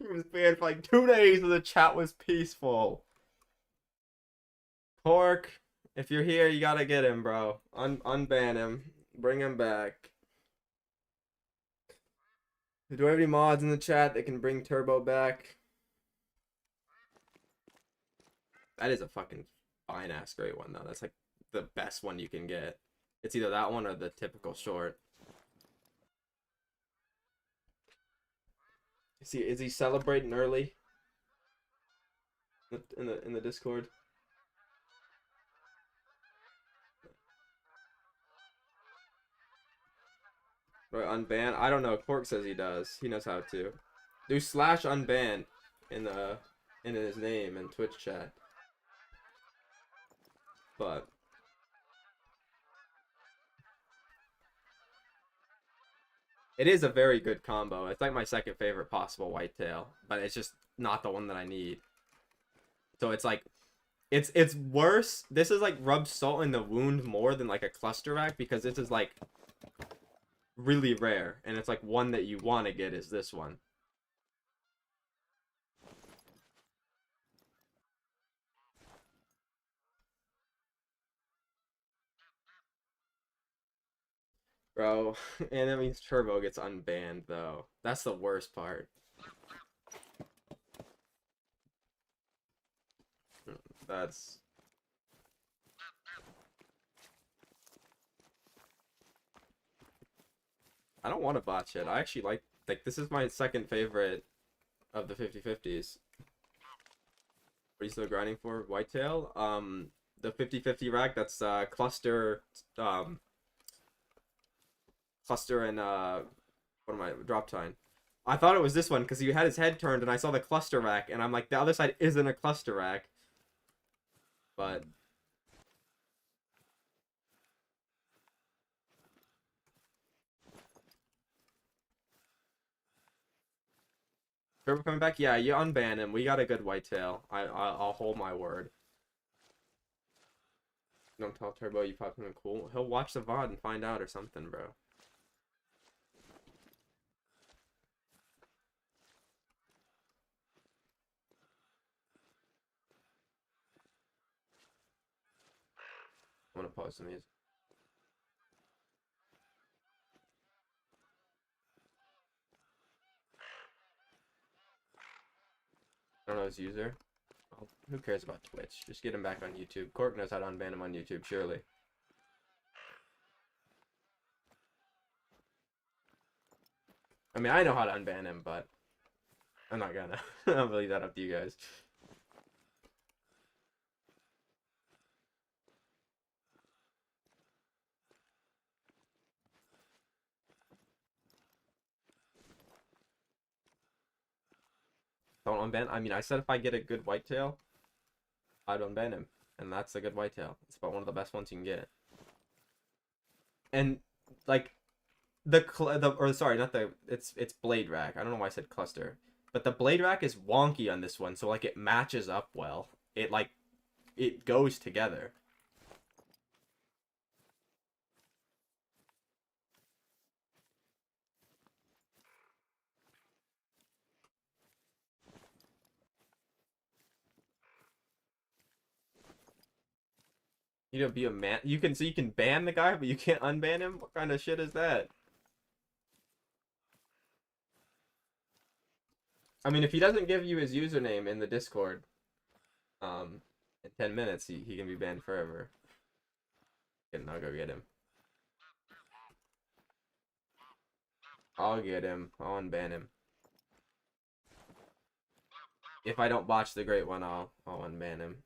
He was banned for like 2 days and the chat was peaceful. Cork, if you're here, you gotta get him, bro. Unban him. Bring him back. Do I have any mods in the chat that can bring Turbo back? That is a fucking fine ass great one though. That's like the best one you can get. It's either that one or the typical short. Is he celebrating early in the Discord? Or unban? I don't know. Cork says he does. He knows how to. Do slash unban in the in his name in Twitch chat. But it is a very good combo. It's like my second favorite possible whitetail, but it's just not the one that I need. So it's like it's worse. This is like rub salt in the wound more than like a cluster rack because this is like really rare and it's like one that you want to get is this one. Bro, and that means Turbo gets unbanned though. That's the worst part. That's I don't want to botch it. I actually like this is my second favorite of the 50-50s. What are you still grinding for? Whitetail? The 50-50 rack that's cluster cluster and what am I drop time. I thought it was this one because he had his head turned and I saw the cluster rack and I'm like the other side isn't a cluster rack. But Turbo coming back? Yeah, you unban him. We got a good whitetail. I'll hold my word. Don't tell Turbo you popped something cool. He'll watch the VOD and find out or something, bro. I'm gonna pause some music. I don't know his user. Well, who cares about Twitch? Just get him back on YouTube. Cork knows how to unban him on YouTube, surely. I mean, I know how to unban him, but I'm not gonna. I'll leave that up to you guys. Don't unban. I mean, I said if I get a good whitetail, I'd unban him, and that's a good whitetail. It's about one of the best ones you can get. And like or sorry, not the it's blade rack. I don't know why I said cluster, but the blade rack is wonky on this one, so like it matches up well. It goes together. You know, be a man. You can ban the guy, but you can't unban him. What kind of shit is that? I mean, if he doesn't give you his username in the Discord, in 10 minutes, he can be banned forever. And I'll go get him. I'll get him. I'll unban him. If I don't botch the great one, I'll unban him.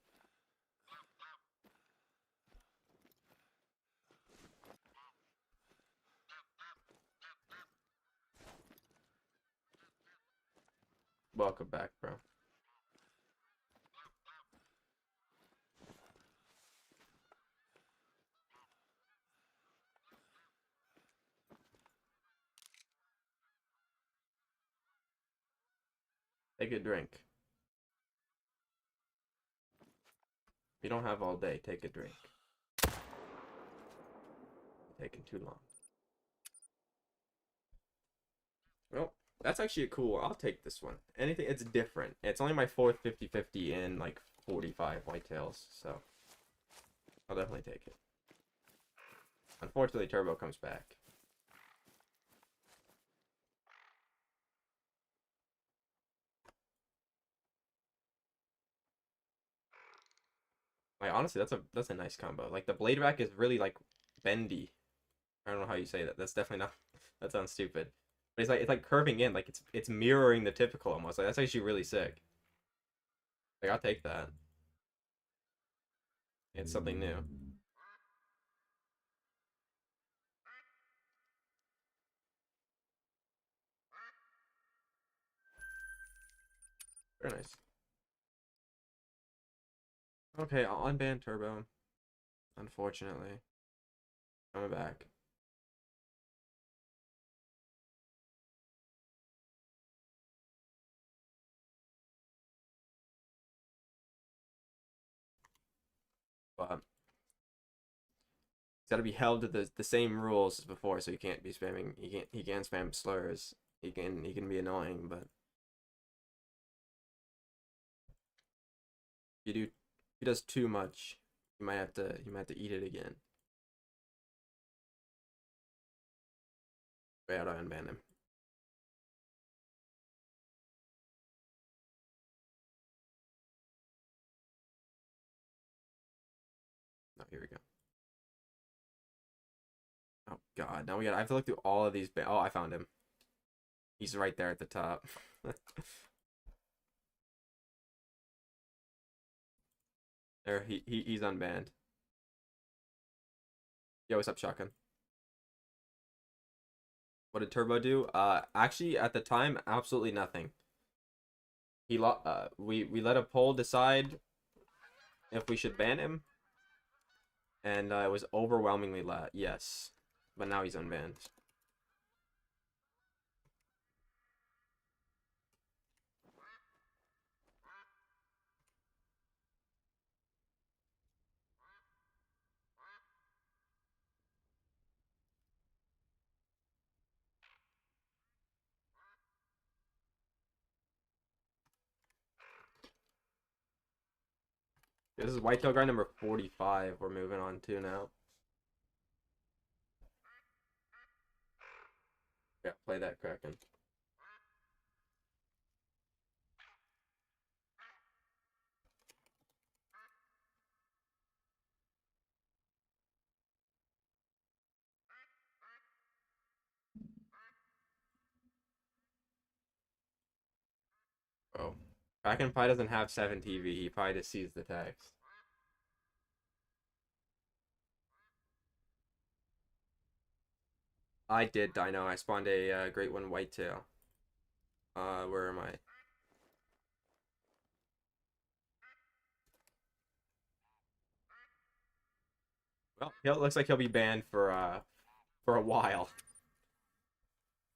Welcome back, bro. Take a drink. If you don't have all day, take a drink. Taking too long. Well, that's actually cool. I'll take this one. Anything, it's different. It's only my fourth 50-50 in like 45 whitetails, so I'll definitely take it. Unfortunately, Turbo comes back. Like honestly, that's a nice combo. Like the blade rack is really like bendy. I don't know how you say that. That's definitely not. That sounds stupid. But it's like curving in, like it's mirroring the typical almost. Like that's actually really sick. Like I'll take that. It's something new. Very nice. Okay, I'll unban Turbo. Unfortunately, coming back. But he's got to be held to the same rules as before, so he can't be spamming. He can't spam slurs. He can be annoying, but if he does too much, you might have to eat it again. Wait, how do I unban him? Oh, here we go. Oh God, now I have to look through all of these. Oh, I found him. He's right there at the top. There, he's unbanned. Yo, what's up, Shotgun? What did Turbo do? Actually, at the time, absolutely nothing. We let a poll decide if we should ban him, and it was overwhelmingly yes. But now he's unbanned. This is whitetail grind number 45 we're moving on to now. Yeah, play that Kraken. Oh. Kraken probably doesn't have 7 TV. He probably just sees the text. I did dino. I spawned a great one whitetail. Where am I? Well, it looks like he'll be banned for a while.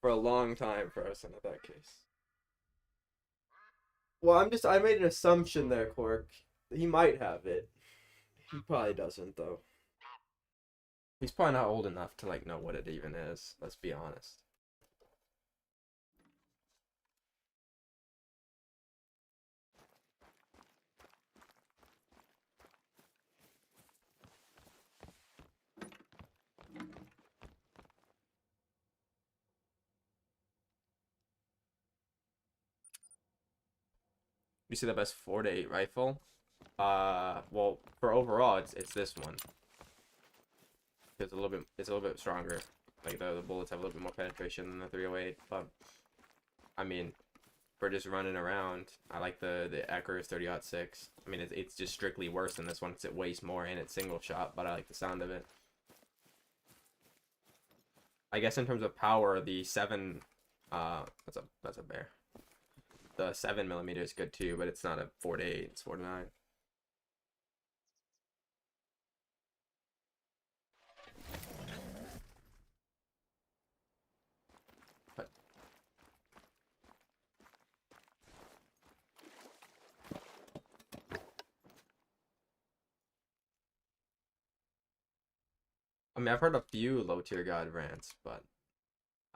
For a long time for us in that case. Well, I made an assumption there, Cork. He might have it. He probably doesn't though. He's probably not old enough to like know what it even is. Let's be honest. You see the best 4 to 8 rifle? Well, for overall, it's this one. It's a little bit stronger. Like the bullets have a little bit more penetration than the 308. But I mean, for just running around, I like the Eckers 30-06. I mean, it's just strictly worse than this one because it weighs more and it's single shot. But I like the sound of it. I guess in terms of power, the 7, that's a bear. The 7mm is good too, but it's not a 4 to 8. It's 4 to 9. But I mean, I've heard a few low tier god rants, but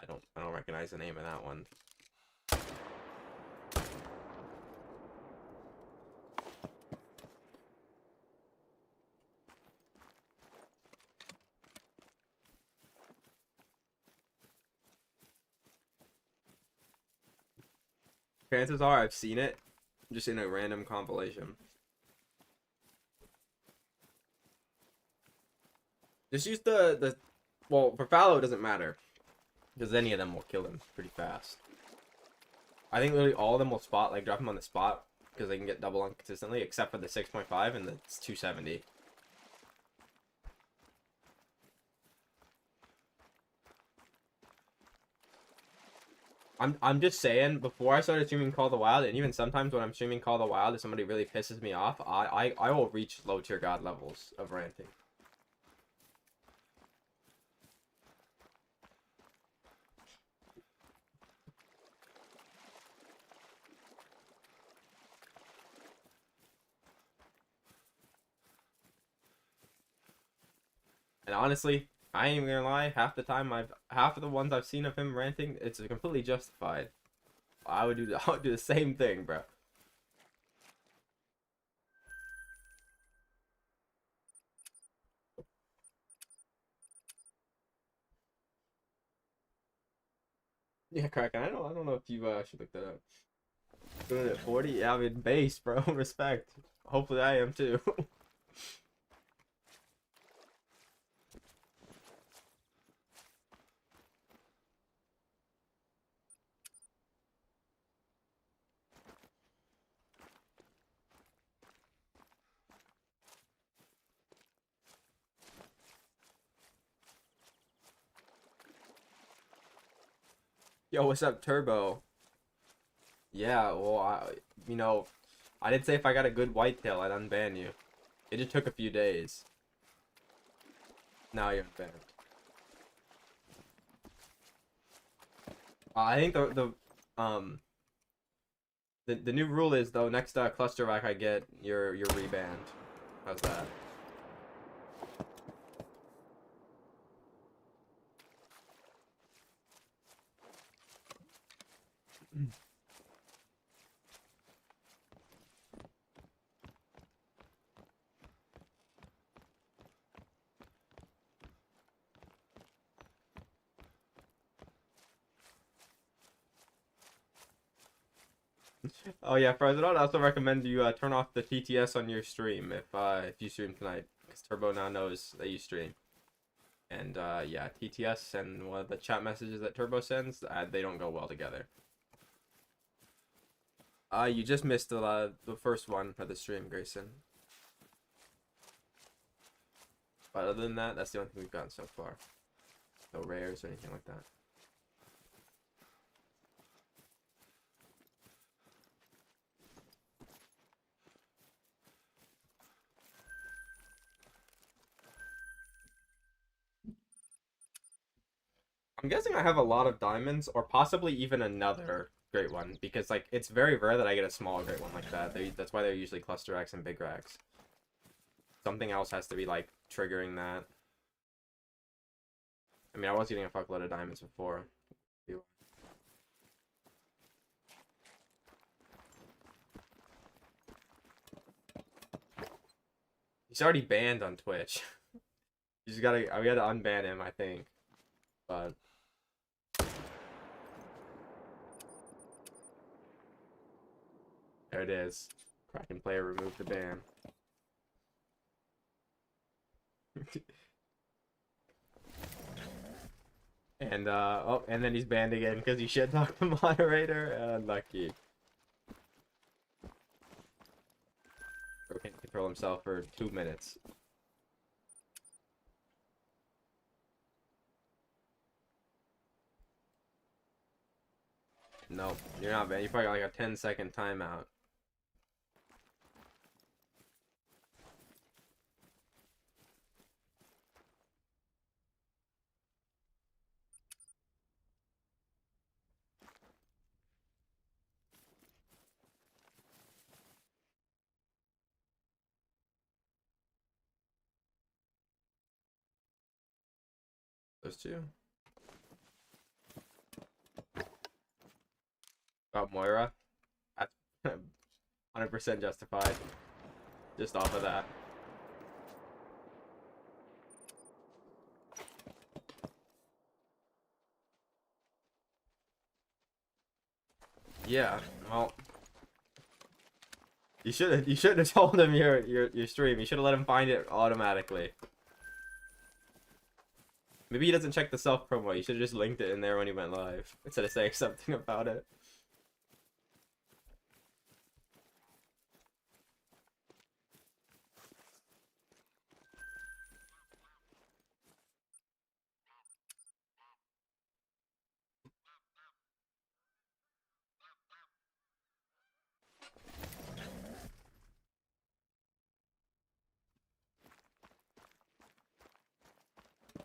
I don't recognize the name of that one. Chances are I've seen it, just in a random compilation. Just use the well, for fallow it doesn't matter, because any of them will kill him pretty fast. I think literally all of them will spot, like drop him on the spot, because they can get double on consistently, except for the 6.5 and the 270. I'm just saying, before I started streaming Call of the Wild, and even sometimes when I'm streaming Call of the Wild, if somebody really pisses me off, I will reach low tier god levels of ranting. And honestly, I ain't even gonna lie, half of the ones I've seen of him ranting, it's completely justified. I would do the same thing, bro. Yeah, Kraken. I don't know if you should look that up. Doing it 40? Yeah, I mean base, bro. Respect. Hopefully I am too. Yo, what's up, Turbo? Yeah, well, I did say if I got a good whitetail, I'd unban you. It just took a few days. Now you're banned. I think the new rule is though next cluster rack I get, you're rebanned. How's that? Oh yeah, Frozen, I'd also recommend you turn off the TTS on your stream if you stream tonight, because Turbo now knows that you stream. And yeah, TTS and one of the chat messages that Turbo sends, they don't go well together. You just missed the first one of the stream, Grayson. But other than that, that's the only thing we've gotten so far. No rares or anything like that. I'm guessing I have a lot of diamonds, or possibly even another great one, because like it's very rare that I get a small great one like that. That's why they're usually cluster racks and big racks. Something else has to be like triggering that. I mean, I was getting a fuckload of diamonds before. He's already banned on Twitch. You just gotta, we gotta unban him, I think. But there it is. Kraken player removed the ban. And oh, and then he's banned again because he shit talked the moderator. Unlucky. Bro can't control himself for 2 minutes. No, you're not banned. You probably got like a 10-second timeout. Those two. About Moira. That's 100% justified. Just off of that. Yeah, well, you should have told him your stream. You should have let him find it automatically. Maybe he doesn't check the self promo. You should have just linked it in there when he went live instead of saying something about it.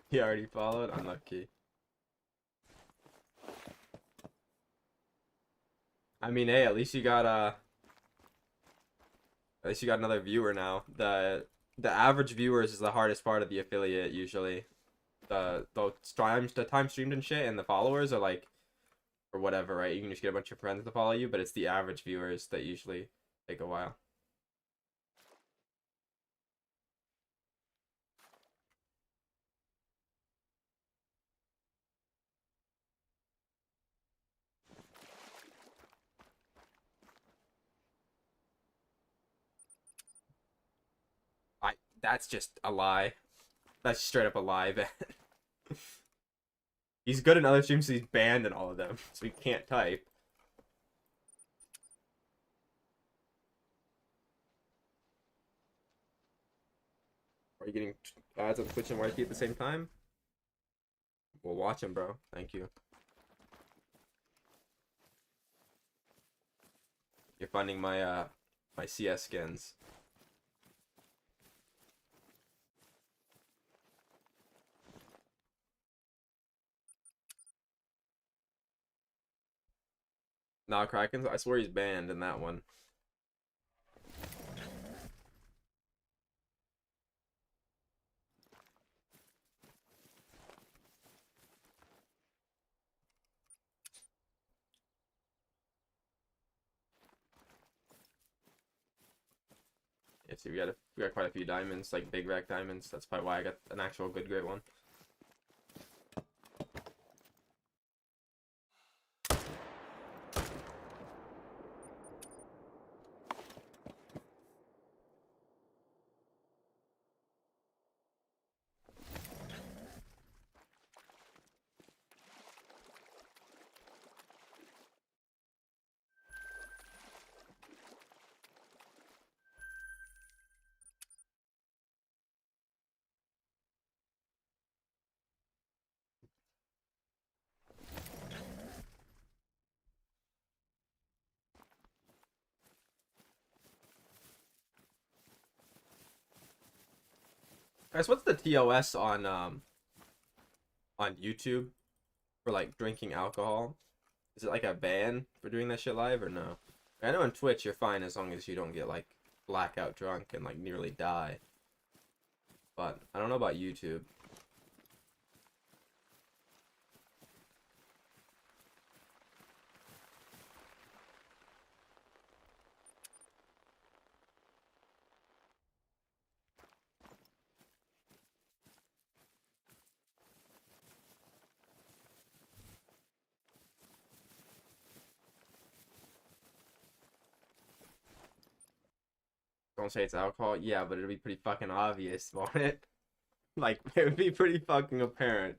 He already followed. Unlucky. I mean, hey, at least you got another viewer now. The average viewers is the hardest part of the affiliate usually. The time streamed and shit, and the followers are like, or whatever, right? You can just get a bunch of friends to follow you, but it's the average viewers that usually take a while. That's just a lie. That's straight up a lie, man. He's good in other streams, so he's banned in all of them, so he can't type. Are you getting ads on Twitch and YT at the same time? Well, watch him, bro. Thank you. You're funding my my CS skins. Nah, Kraken, I swear he's banned in that one. Yeah, see, we got quite a few diamonds, like big rack diamonds. That's probably why I got an actual good great one. Guys, what's the TOS on YouTube for like drinking alcohol? Is it like a ban for doing that shit live or no? I know on Twitch you're fine as long as you don't get like blackout drunk and like nearly die. But I don't know about YouTube. Don't say it's alcohol. Yeah, but it'd be pretty fucking obvious, won't it? Like, it would be pretty fucking apparent.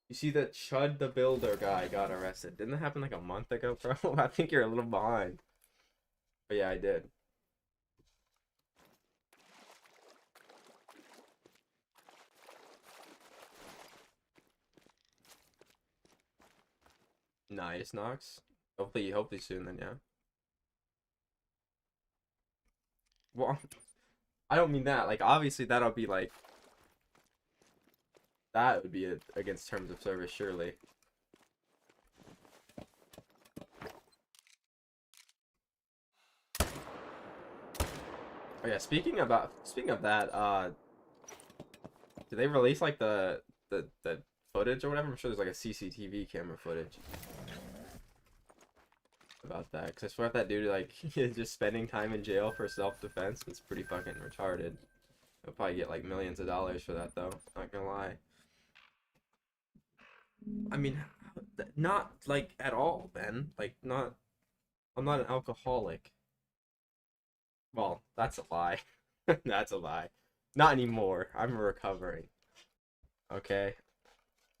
You see that Chud the Builder guy got arrested. Didn't that happen like a month ago, bro? I think you're a little behind. But yeah, I did. Nice, Nox. Hopefully soon then, yeah. Well, I don't mean that. Like, obviously that'll be like... That would be against terms of service, surely. Oh yeah, speaking of that, did they release like the footage or whatever? I'm sure there's like a CCTV camera footage about that. Because I swear if that dude like is just spending time in jail for self-defense, it's pretty fucking retarded. He'll probably get like millions of dollars for that though. Not gonna lie. I mean, not like at all, Ben. Like not. I'm not an alcoholic. Well, that's a lie. That's a lie. Not anymore. I'm recovering. Okay?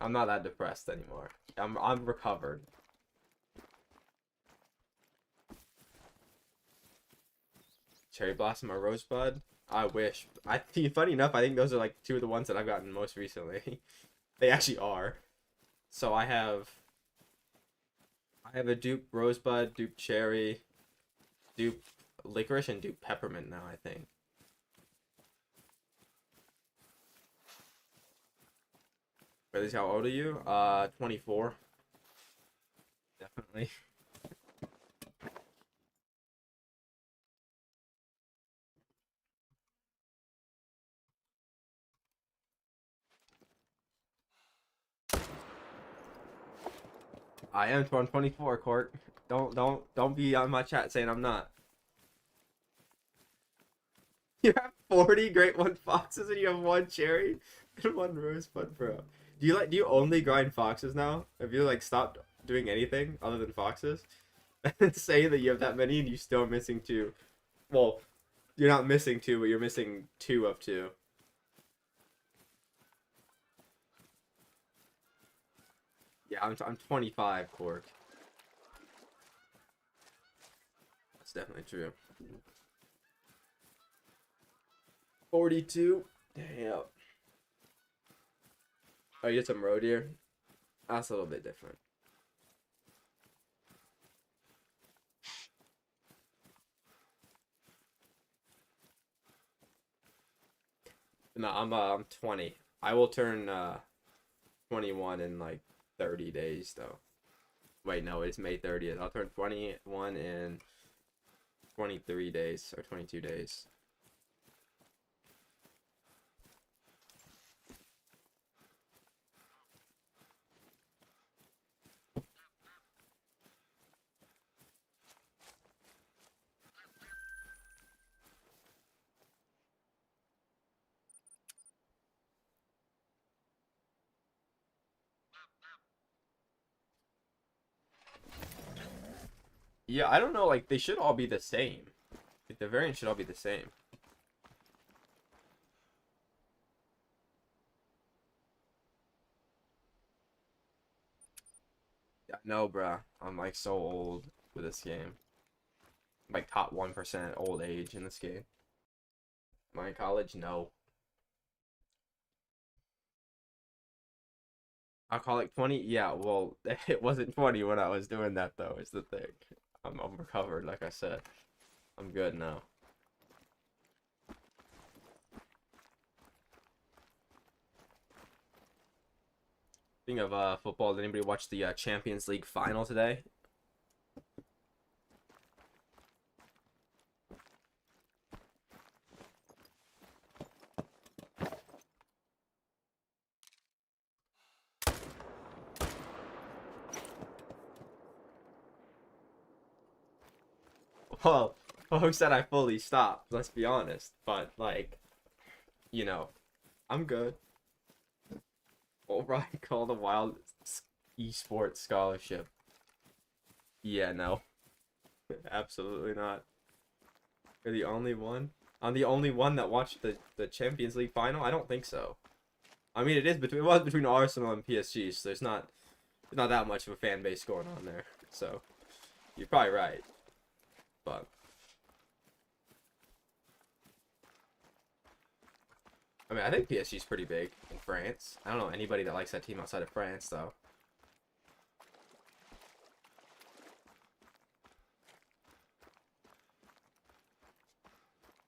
I'm not that depressed anymore. I'm recovered. Cherry Blossom or Rosebud? I wish. Funny enough, I think those are like two of the ones that I've gotten most recently. They actually are. So I have a dupe Rosebud, dupe Cherry, dupe Licorice, and dupe Peppermint now, I think. Really, how old are you? 24. Definitely. I am 24, Court. Don't be on my chat saying I'm not. You have 40 Great One Foxes and you have one Cherry and one Rosebud, bro. Do you only grind foxes now? Have you like stopped doing anything other than foxes? And say that you have that many and you're still missing two. Well, you're not missing two, but you're missing 2 of 2. Yeah, I'm 25, Cork. That's definitely true. 42. Damn. Oh, you did some roe deer? That's a little bit different. No, I'm 20. I will turn 21 in like 30 days though. Wait, no, it's May 30th. I'll turn 21 in 23 days or 22 days. Yeah, I don't know, like they should all be the same. Like, the variants should all be the same. Yeah, no, bruh. I'm like so old with this game. I'm like top 1% old age in this game. Am I in college? No. Alcoholic 20? Yeah, well, it wasn't 20 when I was doing that though, is the thing. I'm recovered, like I said. I'm good now. Speaking of football, did anybody watch the Champions League final today? Well, who said I fully stopped? Let's be honest. But like, you know, I'm good. Alright, call the Wild Esports Scholarship. Yeah, no. Absolutely not. You're the only one? I'm the only one that watched the Champions League final? I don't think so. I mean, it was between Arsenal and PSG, so there's not that much of a fan base going on there. So, you're probably right. But I mean, I think PSG's pretty big in France. I don't know anybody that likes that team outside of France, though.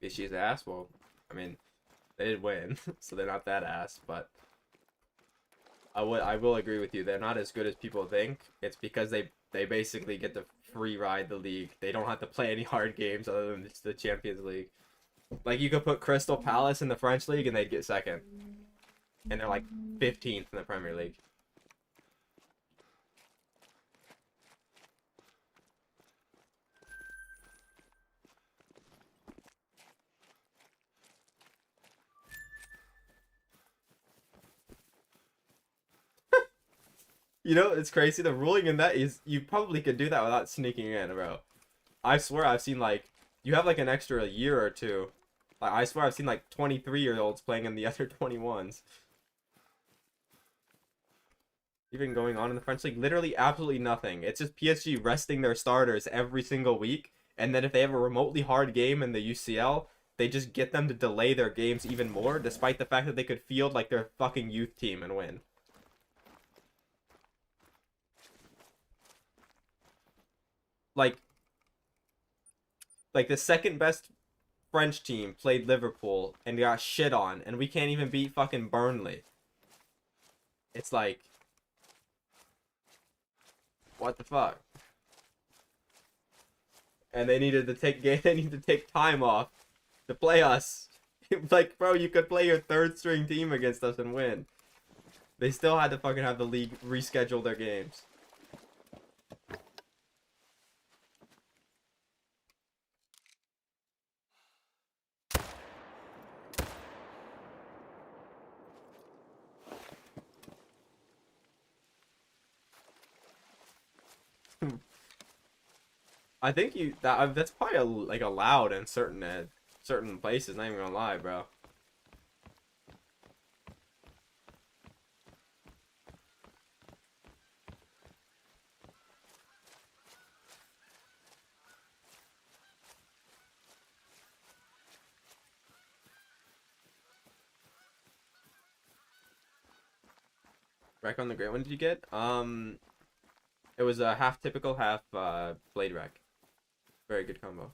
PSG's ass? Well, I mean, they did win, so they're not that ass, but I will agree with you. They're not as good as people think. It's because they basically get to free ride the league. They don't have to play any hard games other than the Champions League. Like, you could put Crystal Palace in the French league and they'd get second. And they're like 15th in the Premier League. You know, it's crazy. The ruling in that is you probably could do that without sneaking in, bro. I swear I've seen like you have like an extra year or two. Like I swear I've seen like 23-year-olds playing in the other 21s. Even going on in the French league, literally absolutely nothing. It's just PSG resting their starters every single week, and then if they have a remotely hard game in the UCL, they just get them to delay their games even more, despite the fact that they could field like their fucking youth team and win. Like the second best French team played Liverpool and got shit on, and we can't even beat fucking Burnley. It's like, what the fuck? And they needed to take they need to take time off to play us. Like, bro, you could play your third string team against us and win. They still had to fucking have the league reschedule their games. I think that's probably like allowed in certain places. Not even gonna lie, bro. Wreck on the Great. When did you get? It was a half typical, half blade wreck. Very good combo.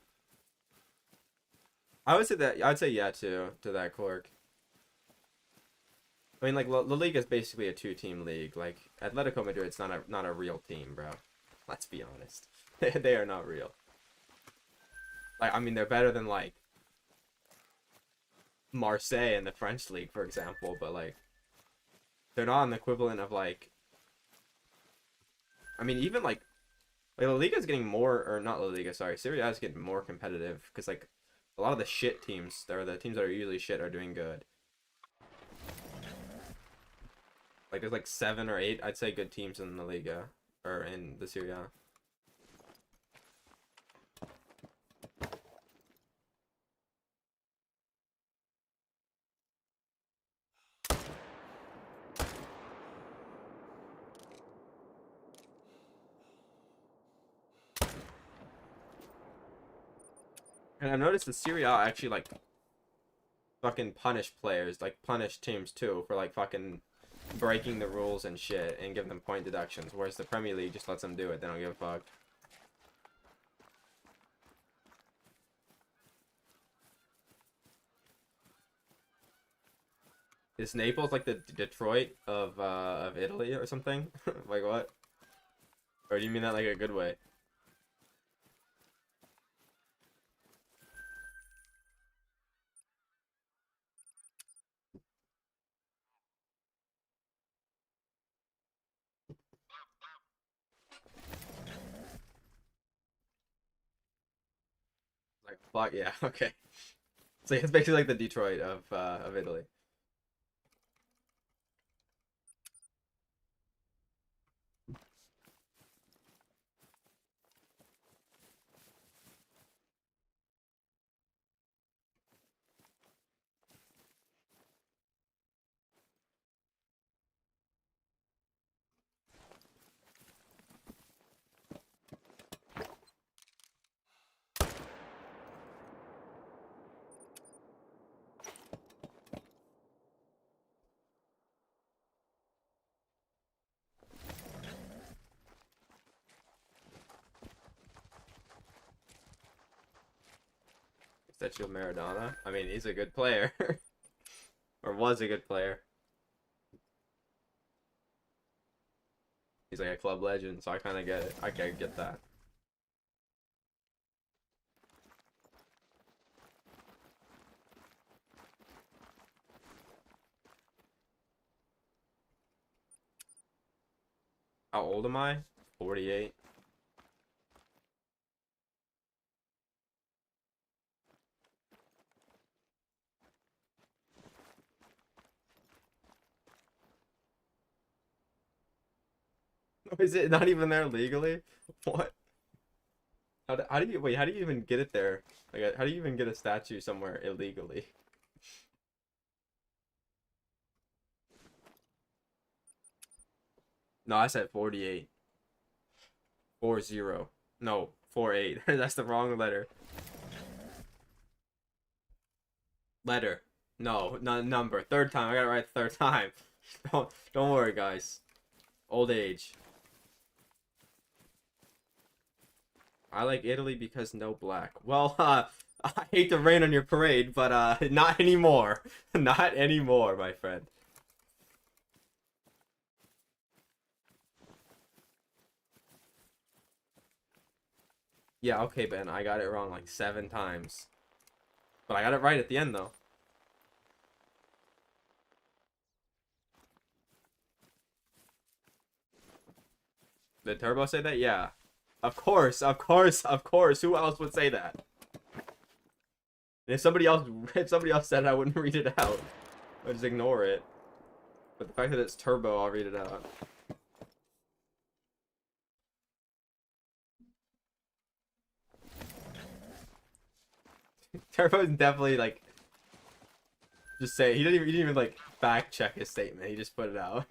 I would say that. I'd say yeah to that Cork. I mean, like La Liga is basically a two-team league. Like Atletico Madrid's not a real team, bro. Let's be honest. They are not real. Like, I mean, they're better than like Marseille in the French league, for example, but like they're not an equivalent of like. I mean, even like La Liga is getting more, or not La Liga, sorry, Serie A is getting more competitive because like a lot of the shit teams, or the teams that are usually shit, are doing good. Like there's like 7 or 8, I'd say, good teams in the Liga or in the Serie A. And I've noticed the Serie A actually like fucking punish players, like punish teams too for like fucking breaking the rules and shit and give them point deductions, whereas the Premier League just lets them do it. They don't give a fuck. Is Naples like the Detroit of Italy or something? Like what? Or do you mean that like a good way? Like fuck yeah, okay. So it's basically like the Detroit of Italy. Statue of Maradona. I mean, he's a good player, or was a good player. He's like a club legend, so I kind of get it. I can get that. How old am I? 48. Is it not even there legally? What? How do you wait? How do you even get it there? Like, how do you even get a statue somewhere illegally? No, I said 48. 40. No, 48. That's the wrong letter. Letter. No, not number. Third time. I got it right the third time. Don't worry, guys. Old age. I like Italy because no black. Well, I hate to rain on your parade, but not anymore. Not anymore, my friend. Yeah, okay, Ben. I got it wrong like 7 times. But I got it right at the end, though. Did Turbo say that? Yeah. Of course, of course, of course. Who else would say that? And if somebody else said it, I wouldn't read it out. I'd just ignore it. But the fact that it's Turbo, I'll read it out. Turbo's definitely like just say he didn't even like fact check his statement. He just put it out.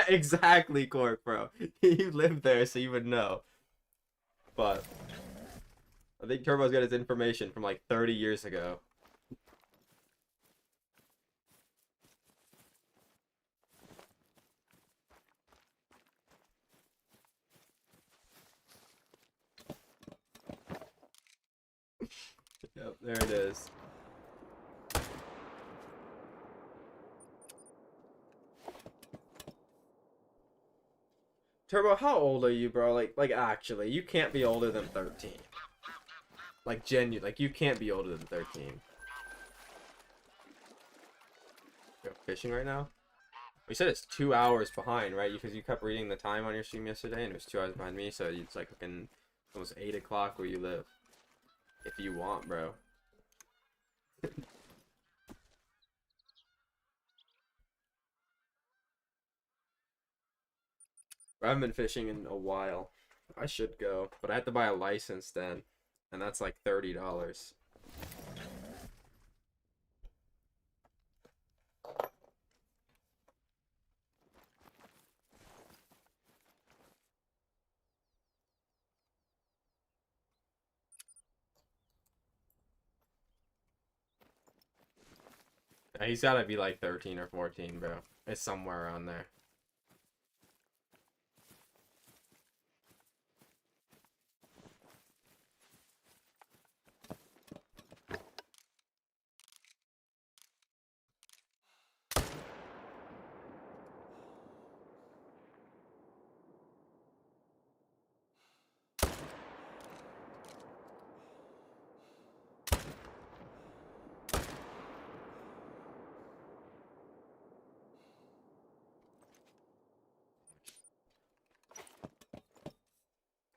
Exactly, Cork, bro. You lived there, so you would know. But I think Turbo's got his information from like 30 years ago. Yep, there it is. Turbo, how old are you, bro? Like actually, you can't be older than 13. Like genuine, like you can't be older than 13. You're fishing right now? You said it's 2 hours behind, right? Because you kept reading the time on your stream yesterday, and it was 2 hours behind me, so it's like fucking almost 8 o'clock where you live. If you want, bro. I haven't been fishing in a while. I should go, but I have to buy a license then, and that's like $30. He's gotta be like 13 or 14, bro. It's somewhere around there.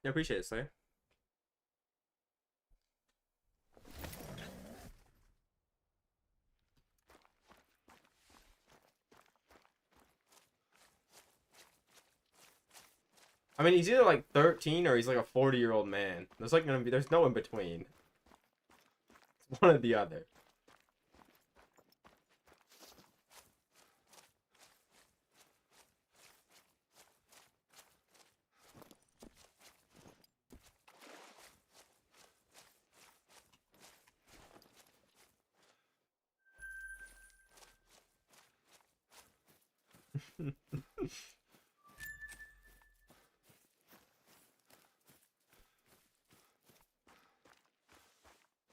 Yeah, appreciate it, Slayer. I mean, he's either like 13 or he's like a 40-year-old man. There's no in between. It's one or the other.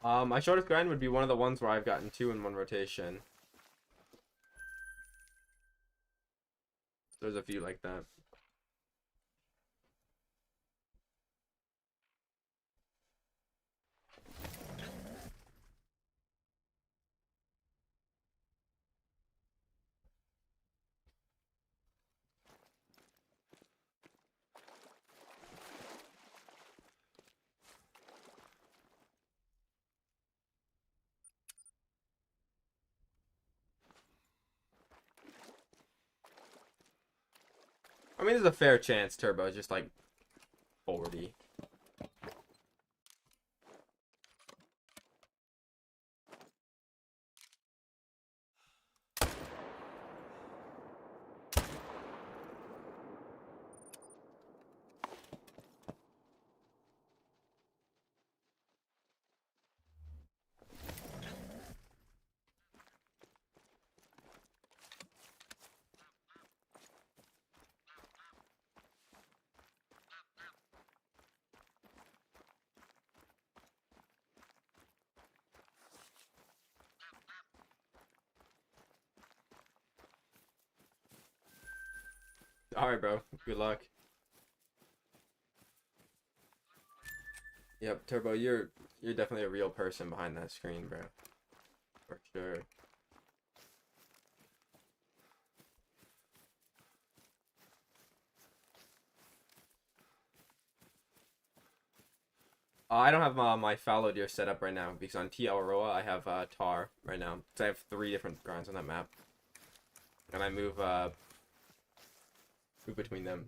My shortest grind would be one of the ones where I've gotten 2 in one rotation. There's a few like that. I mean, there's a fair chance Turbo is just like 40. Alright, bro. Good luck. Yep, Turbo, you're definitely a real person behind that screen, bro. For sure. I don't have my fallow deer set up right now because on T Aurora I have tar right now. So I have 3 different grinds on that map, and I move between them.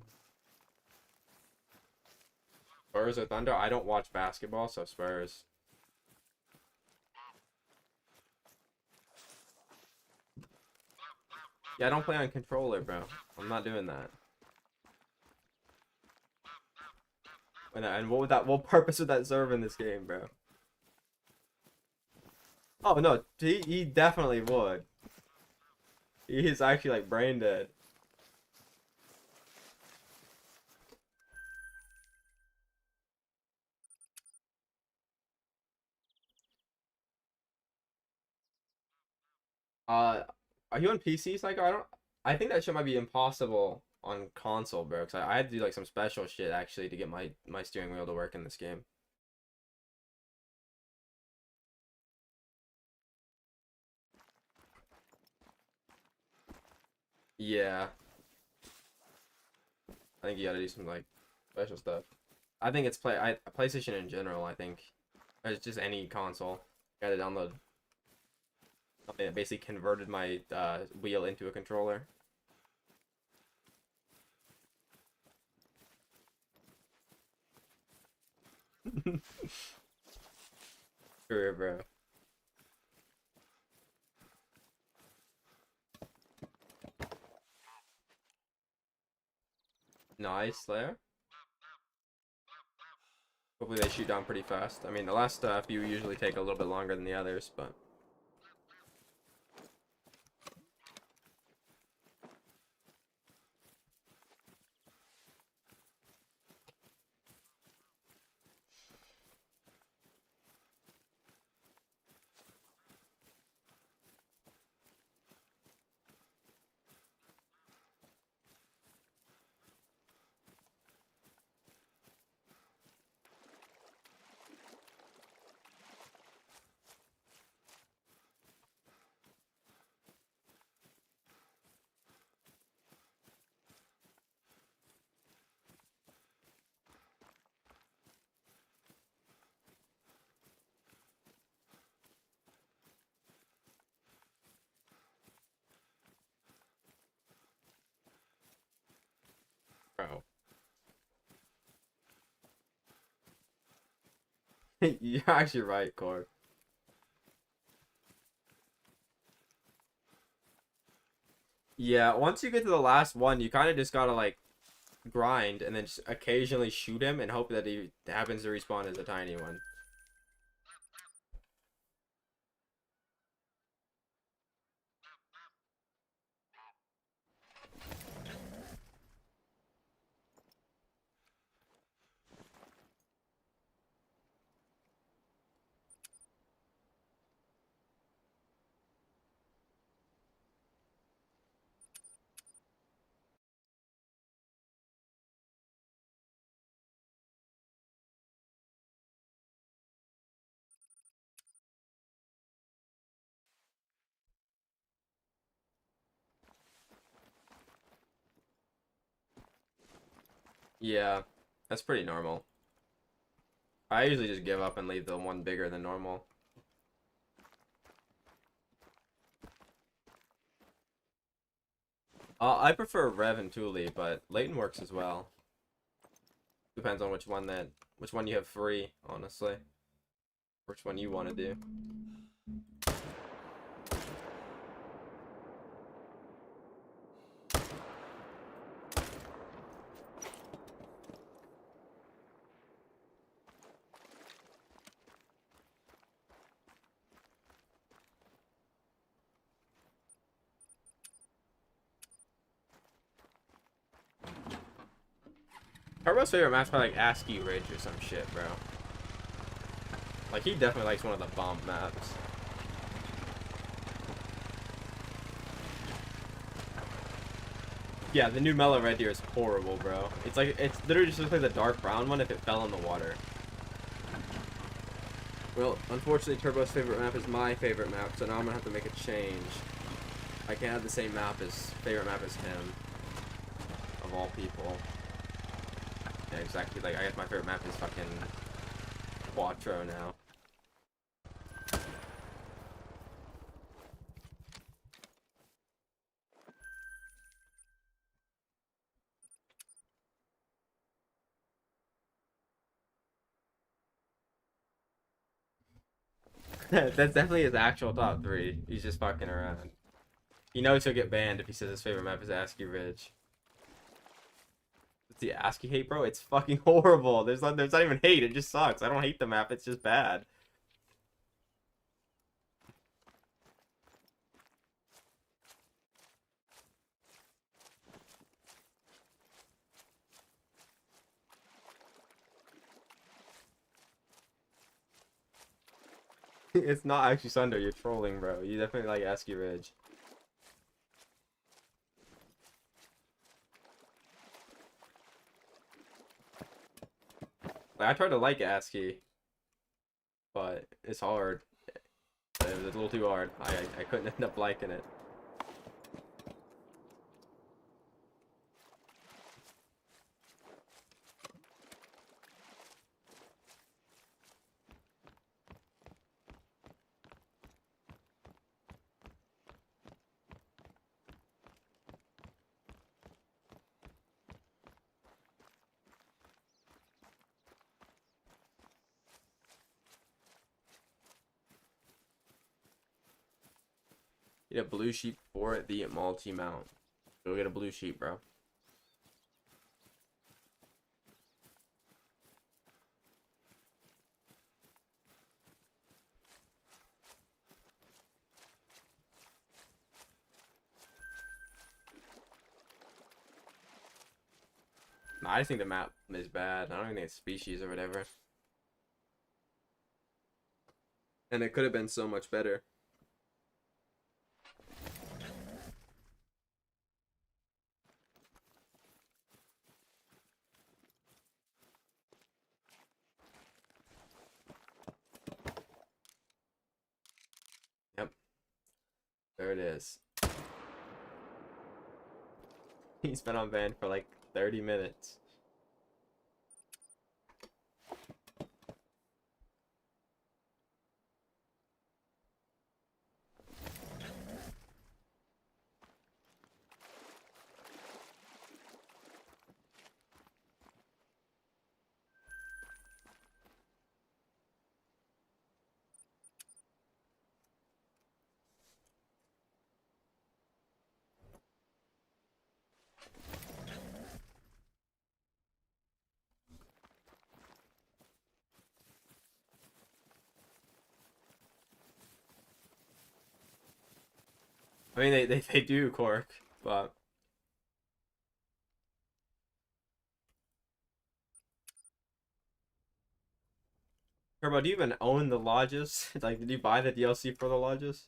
Spurs or Thunder? I don't watch basketball, so Spurs. Yeah, I don't play on controller, bro. I'm not doing that. And what purpose would that serve in this game, bro? Oh no, he definitely would. He's actually like brain dead. Uh, are you on PC, Psycho? I think that shit might be impossible on console, bro. Cause I had to do like some special shit actually to get my steering wheel to work in this game. Yeah, I think you gotta do some like special stuff. I think it's PlayStation in general. I think it's just any console. Gotta download something that basically converted my wheel into a controller. Sure, bro. Nice there. Hopefully they shoot down pretty fast. I mean, the last few usually take a little bit longer than the others, but... You're actually right, Core. Yeah, once you get to the last one, you kind of just gotta like grind and then just occasionally shoot him and hope that he happens to respawn as a tiny one. Yeah, that's pretty normal. I usually just give up and leave the one bigger than normal. I prefer Rev and Thule, but Leighton works as well. Depends on which one you have free, honestly. Which one you want to do. Turbo's favorite map's probably like ASCII Ridge or some shit, bro. Like, he definitely likes one of the bomb maps. Yeah, the new Mellow Red Deer is horrible, bro. It's like, it's literally just looks like the dark brown one if it fell in the water. Well, unfortunately, Turbo's favorite map is my favorite map, so now I'm gonna have to make a change. I can't have the same favorite map as him. Of all people. Yeah, exactly. Like, I guess my favorite map is fucking Quattro now. That's definitely his actual top 3. He's just fucking around. He knows he'll get banned if he says his favorite map is ASCII Ridge. It's the ASCII hate, bro. It's fucking horrible. There's not even hate. It just sucks. I don't hate the map. It's just bad. It's not actually Sunder. You're trolling, bro. You definitely like ASCII Ridge. Like, I tried to like ASCII, but it's hard. It was a little too hard. I couldn't end up liking it. Get a blue sheep for the multi-mount. Go get a blue sheep, bro. No, I just think the map is bad. I don't even think it's species or whatever. And it could have been so much better. Yep. There it is. He's been on ban for like 30 minutes. mean, they do cork, but Turbo, do you even own the lodges? Like, did you buy the DLC for the lodges?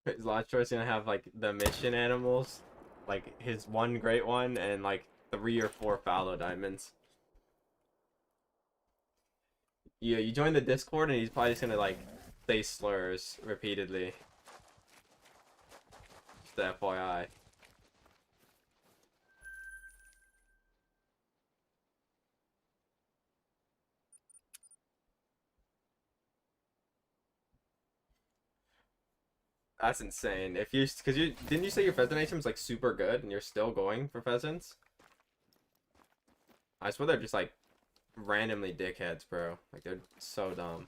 His lodge choice gonna have like the mission animals, like his one great one, and like 3 or 4 fallow diamonds. Yeah, you join the Discord and he's probably just gonna like say slurs repeatedly. Just FYI. That's insane. If you, cause you didn't you say your pheasant nation was like super good and you're still going for pheasants? I swear they're just like randomly dickheads, bro. Like they're so dumb.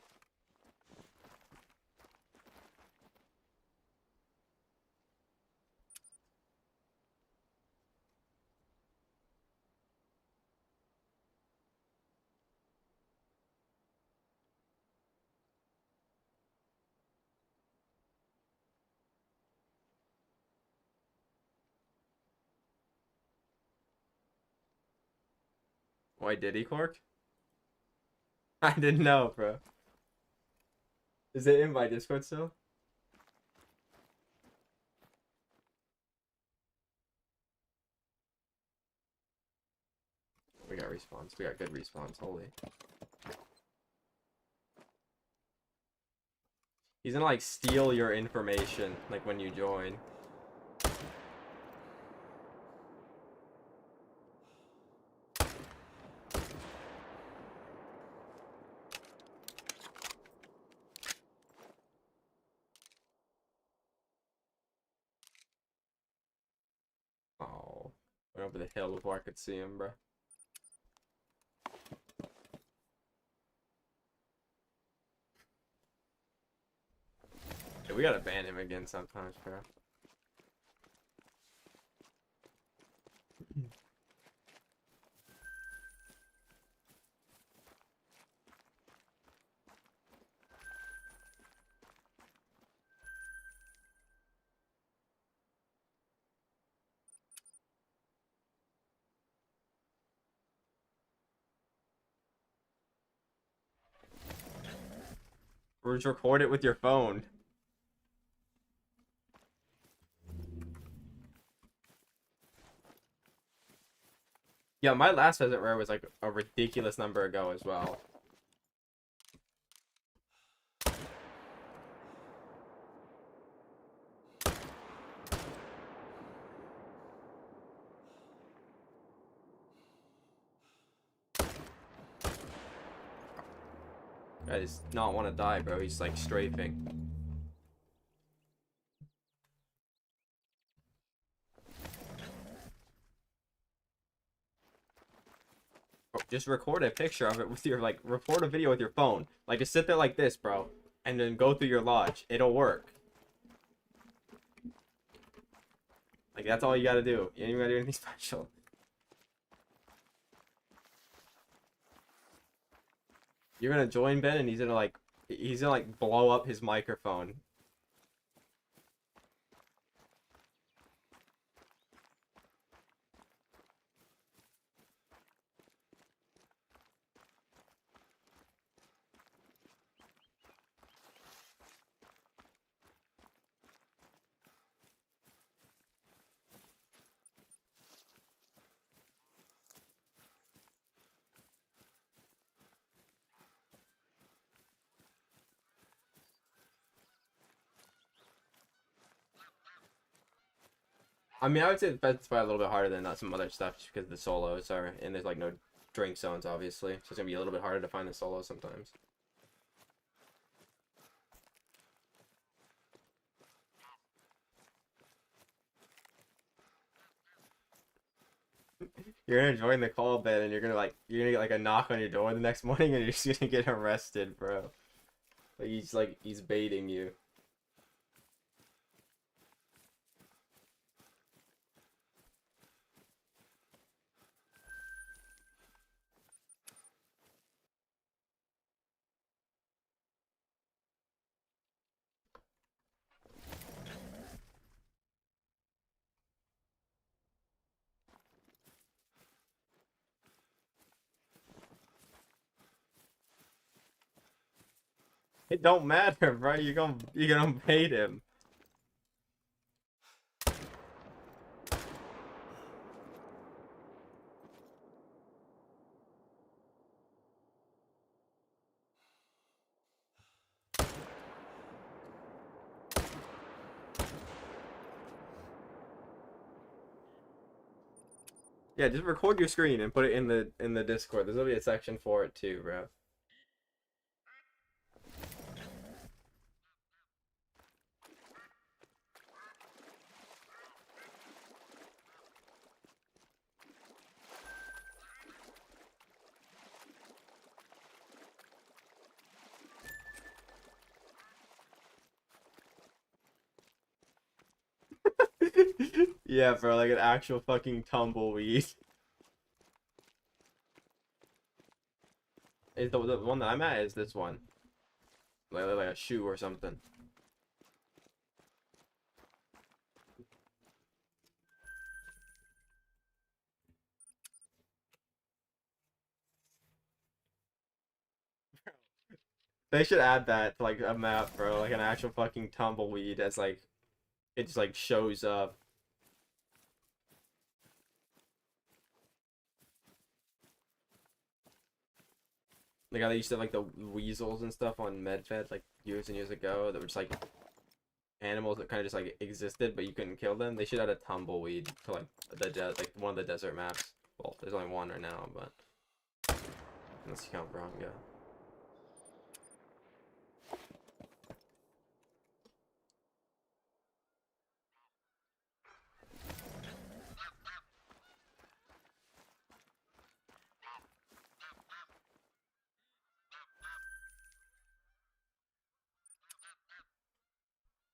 Why did he cork? I didn't know, bro. Is it in my Discord still? We got respawns. We got good respawns. Holy. He's gonna like steal your information like when you join. Oh, went over the hill before I could see him, bro. Yeah, we gotta ban him again sometimes, bro. Or just record it with your phone. Yeah, my last pheasant rare was like a ridiculous number ago as well. I just not want to die, bro. He's like strafing. Bro, just record a picture of it with your like record a video with your phone. Like just sit there like this, bro, and then go through your lodge. It'll work. Like that's all you gotta do. You ain't even gotta do anything special. You're gonna join Ben, and he's gonna like blow up his microphone. I mean, I would say the pheasant's probably a little bit harder than some other stuff just because the solos are, and there's like no drink zones, obviously. So it's gonna be a little bit harder to find the solos sometimes. you're gonna join the call bed and you're gonna get like a knock on your door the next morning and you're just gonna get arrested, bro. Like he's baiting you. It don't matter, bro. You're gonna bait him. Yeah, just record your screen and put it in the Discord. There's gonna be a section for it too, bro. Yeah, bro, like an actual fucking tumbleweed. Is the one that I'm at is this one. Like a shoe or something. They should add that to like a map, bro. Like an actual fucking tumbleweed as like it just like shows up. Like how they used to have, like the weasels and stuff on MedFed like years and years ago that were just like animals that kind of just like existed but you couldn't kill them. They should add a tumbleweed to like like one of the desert maps. Well, there's only one right now, but let's count Bronco.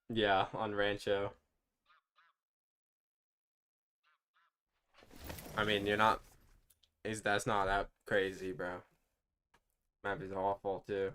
Yeah, on Rancho. I mean, you're not. Is that's not that crazy, bro. Map is awful too.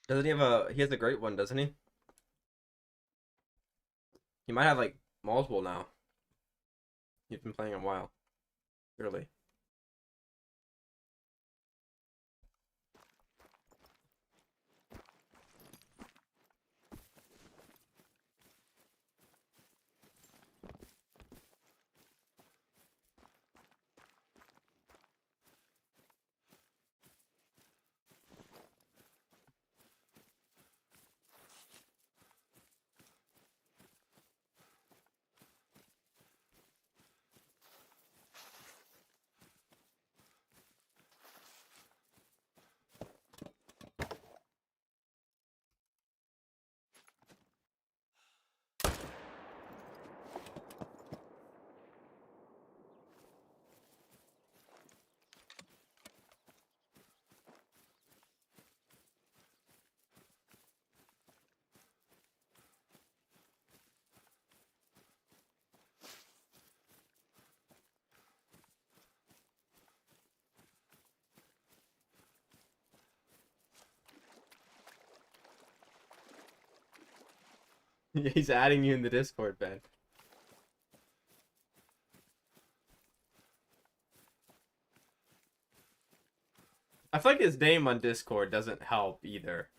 Doesn't he have a? He has a great one, doesn't he? He might have like multiple now. He's been playing a while, really. He's adding you in the Discord, Ben. I feel like his name on Discord doesn't help either.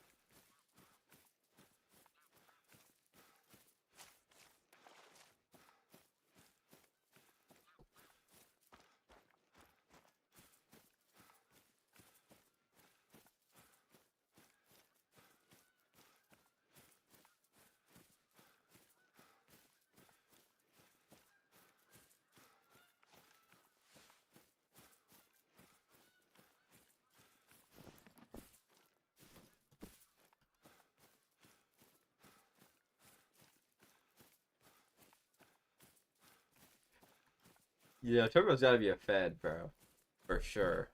Yeah, Turbo's gotta be a Fed, bro. For sure.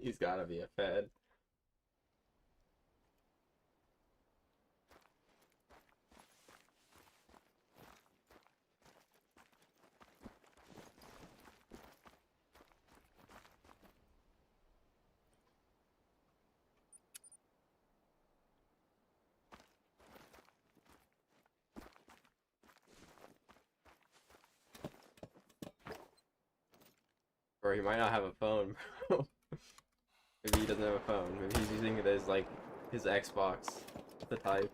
He's gotta be a Fed. Or he might not have a phone, bro. Maybe he doesn't have a phone. Maybe he's using it as, like, his Xbox to type.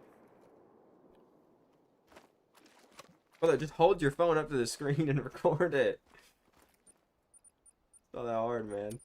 Brother, just hold your phone up to the screen and record it. It's not that hard, man.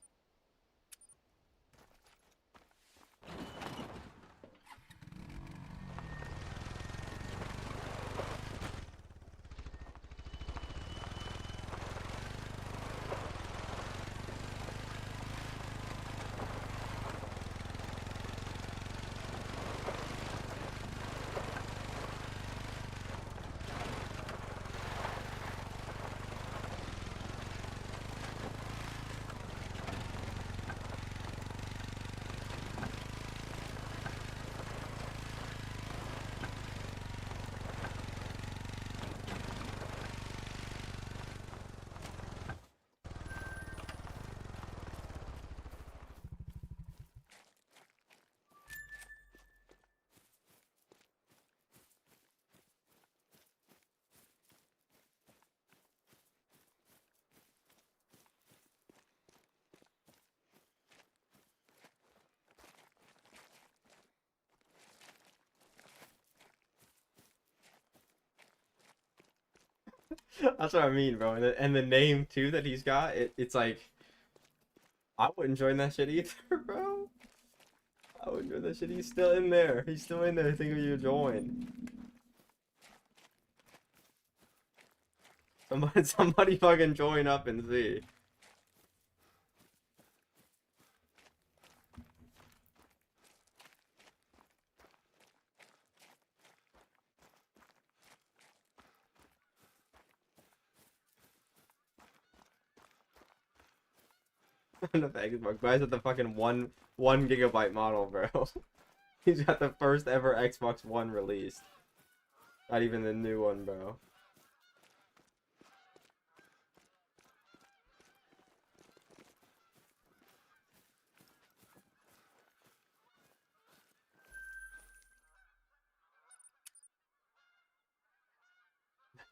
That's what I mean, bro. And the name, too, that he's got, it's like... I wouldn't join that shit either, bro. I wouldn't join that shit. He's still in there. He's still in there thinking of you join. Somebody fucking join up and see. The Xbox. Guy's at the fucking one gigabyte model, bro. He's got the first ever Xbox One released. Not even the new one, bro.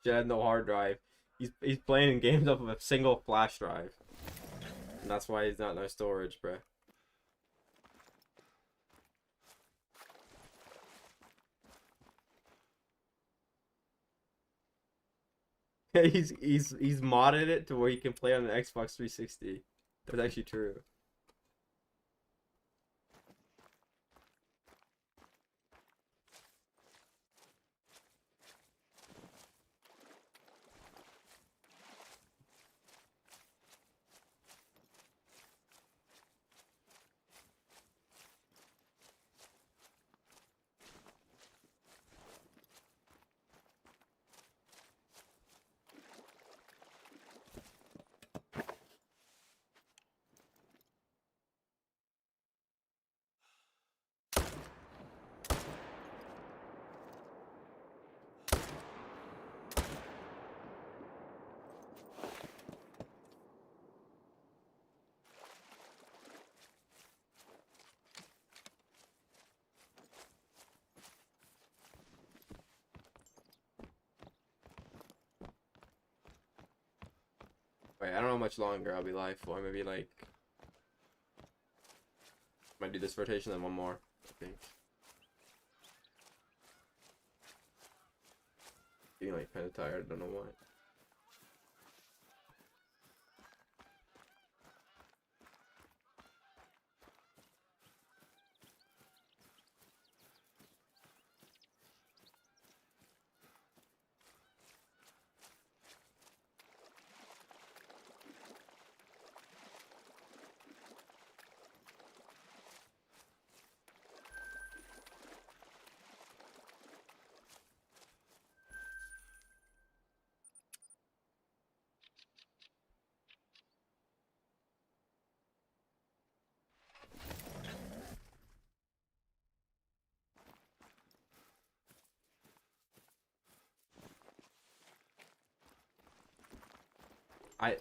Shit had no hard drive. He's playing games off of a single flash drive. And that's why he's not no storage, bro. Yeah, he's modded it to where he can play on an Xbox 360. That's actually true. Wait, I don't know how much longer I'll be live for. Maybe like might do this rotation then one more, I think. Feeling like kind of tired. I don't know why.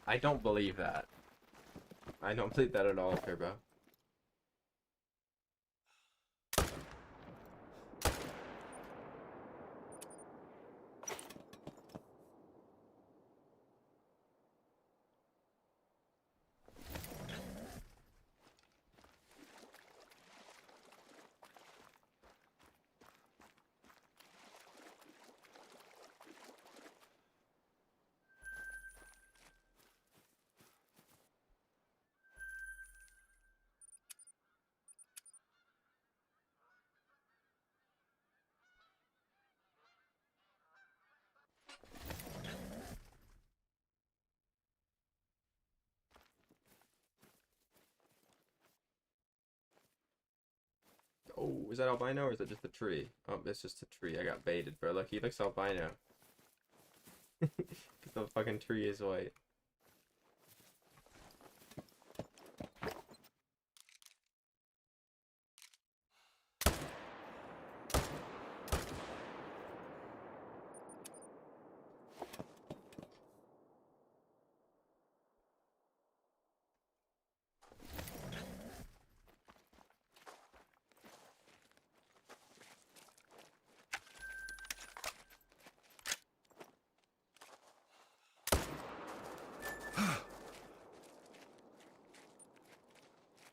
I don't believe that. I don't believe that at all, Turbo. Oh, is that albino or is it just a tree? Oh, it's just a tree. I got baited, bro. Look, he looks albino. The fucking tree is white.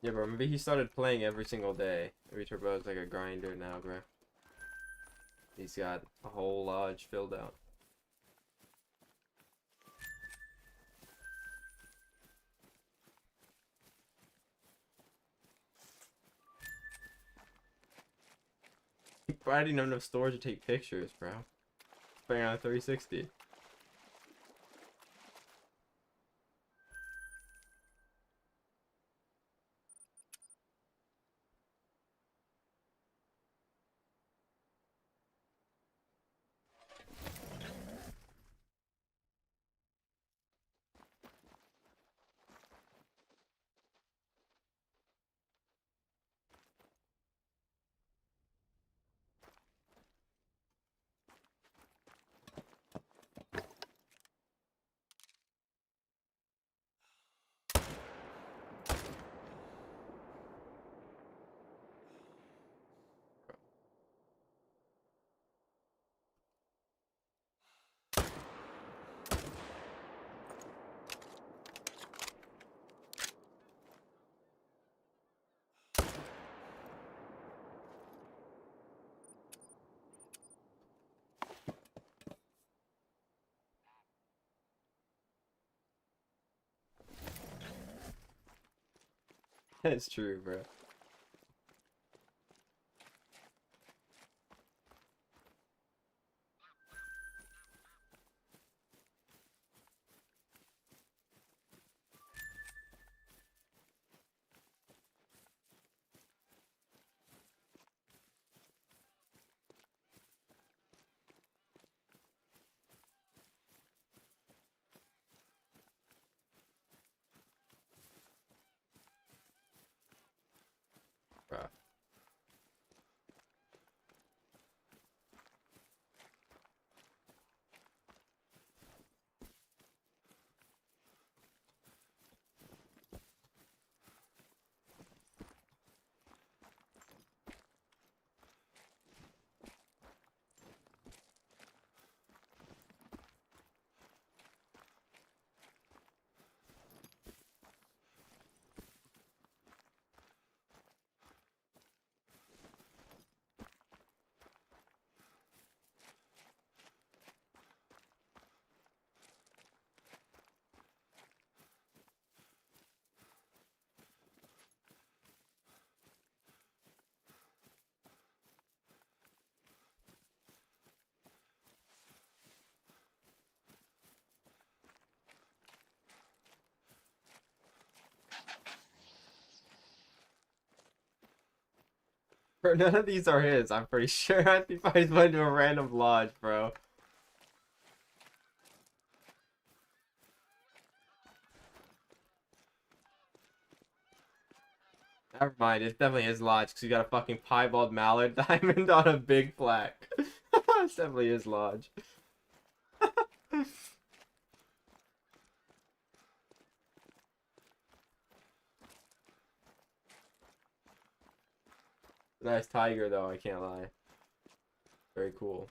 Yeah, bro. Maybe he started playing every single day. Maybe Turbo's like a grinder now, bro. He's got a whole lodge filled out. Bro, I didn't have enough storage to take pictures, bro. Playing on a 360. That's true, bro. None of these are his, I'm pretty sure. I think I just went to a random lodge, bro. Never mind, it's definitely his lodge because he got a fucking piebald mallard diamond on a big plaque. It's definitely his lodge. Nice tiger though, I can't lie. Very cool.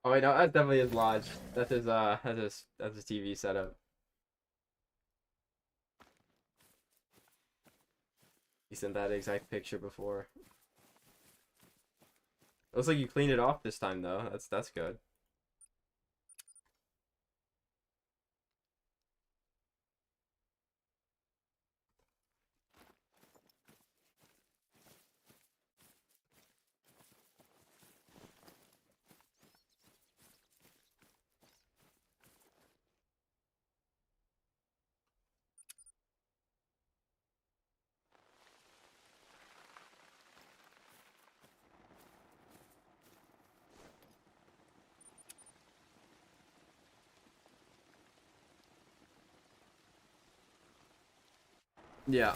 Oh wait, no, that's definitely his lodge. That's his TV setup. He sent that exact picture before. Looks like you cleaned it off this time though. That's good. Yeah.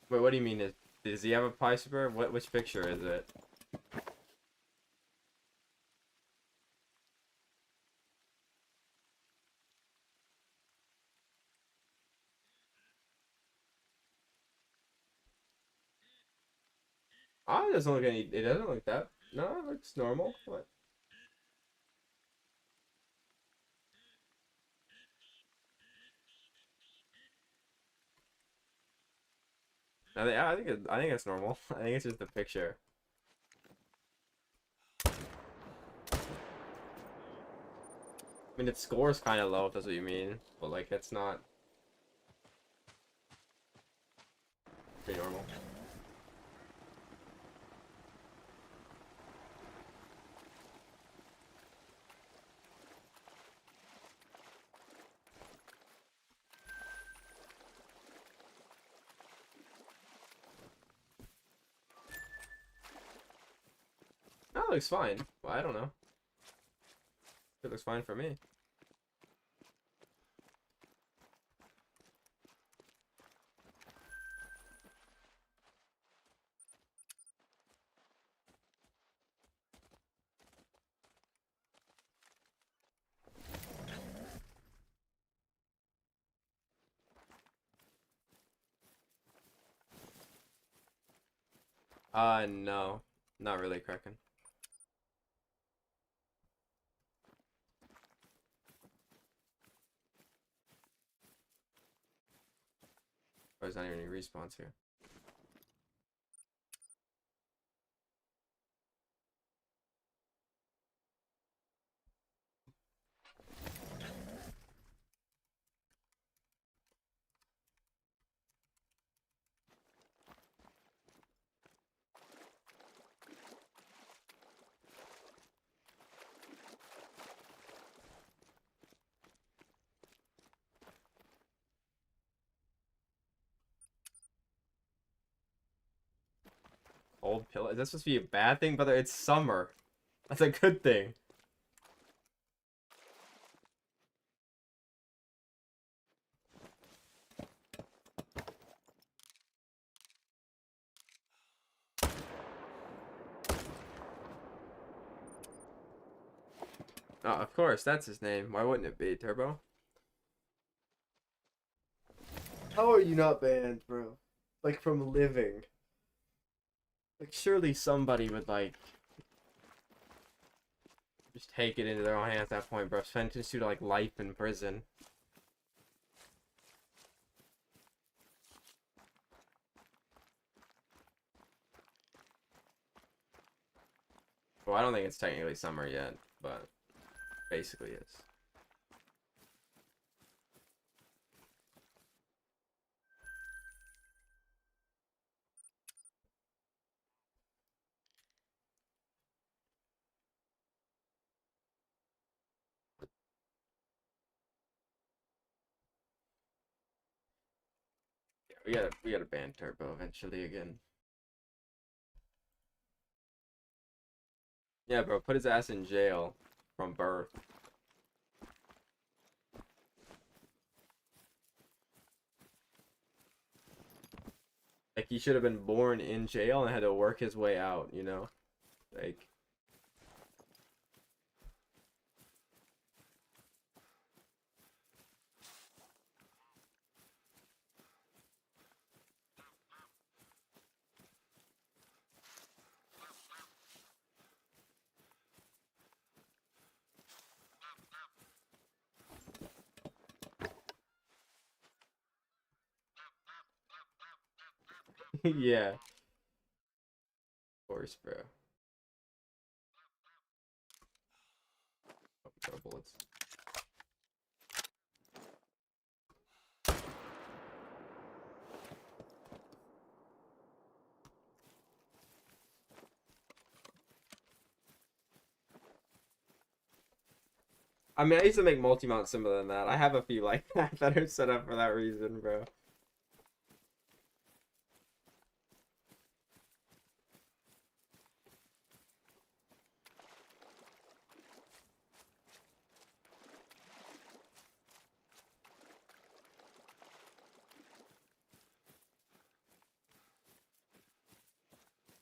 Wait, what do you mean? Does he have a pie super? Which picture is it? Oh, it doesn't look any. It doesn't look that. No, it looks normal. What? I think it's normal. I think it's just the picture. I mean, its score is kind of low, if that's what you mean. But like, it's not pretty normal. That looks fine. Well, I don't know. It looks fine for me. No. Not really, Kraken. There's not even any respawns here. Old pillow. Is that supposed to be a bad thing? But it's summer. That's a good thing. Oh, of course, that's his name. Why wouldn't it be, Turbo? How are you not banned, bro? Like, from living. Like, surely somebody would, like... Just take it into their own hands at that point, bro. Sentence you to like life in prison. Well, I don't think it's technically summer yet, but basically is. Yeah, we gotta ban Turbo eventually again. Yeah, bro, put his ass in jail from birth. Like, he should have been born in jail and had to work his way out, you know? Like, yeah. Of course, bro. Oh, bullets. I mean, I used to make multi-mount similar than that. I have a few like that that are set up for that reason, bro.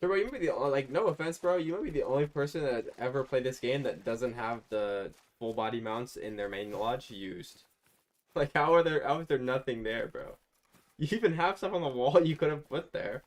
Bro, you might be the only, like, no offense, bro, you might be the only person that ever played this game that doesn't have the full body mounts in their main lodge used. Like, how is there nothing there, bro? You even have stuff on the wall you could have put there.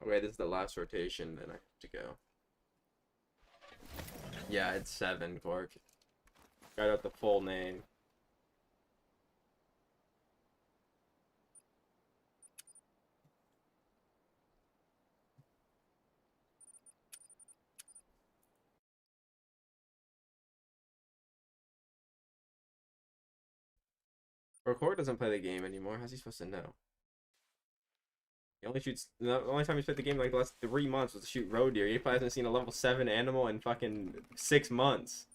Okay, this is the last rotation, then I have to go. Yeah, it's 7, Cork. Got out the full name. Or Cork doesn't play the game anymore. How's he supposed to know? He only shoots. The only time he's played the game like the last 3 months was to shoot roe deer. He probably hasn't seen a level 7 animal in fucking 6 months.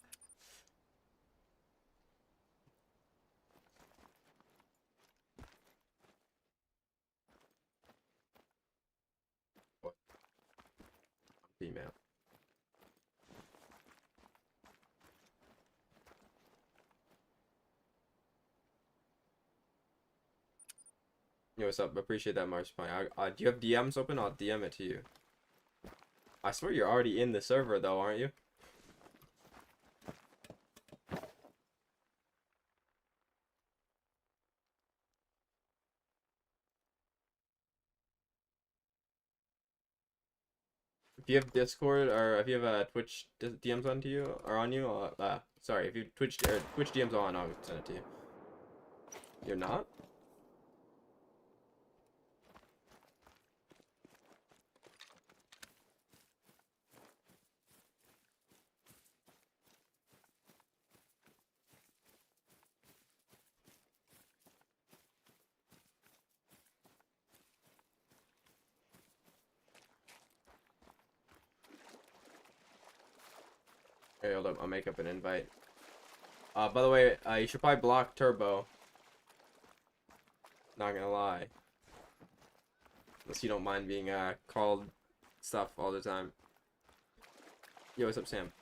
What? Female. Yo, what's up? Appreciate that, Marshpine. Do you have DMs open? I'll DM it to you. I swear you're already in the server, though, aren't you? If you have Discord or if you have Twitch DMs on to you or on you, sorry, if you Twitch DMs on, I'll send it to you. You're not? Okay, hold up. I'll make up an invite. By the way, you should probably block Turbo. Not gonna lie. Unless you don't mind being called stuff all the time. Yo, what's up, Sam?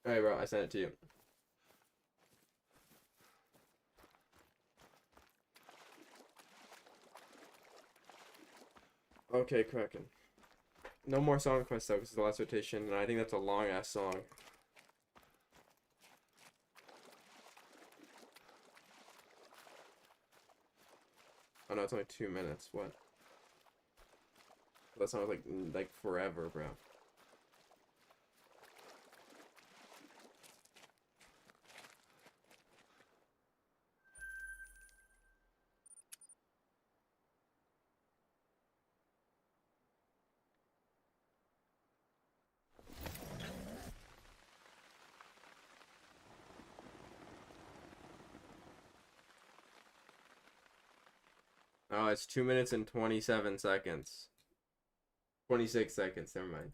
Alright, bro, I sent it to you. Okay, Kraken. No more song quest though, because it's the last rotation, and I think that's a long ass song. Oh no, it's only 2 minutes. What? That sounds like forever, bro. Oh, it's 2 minutes and 27 seconds. 26 seconds, never mind.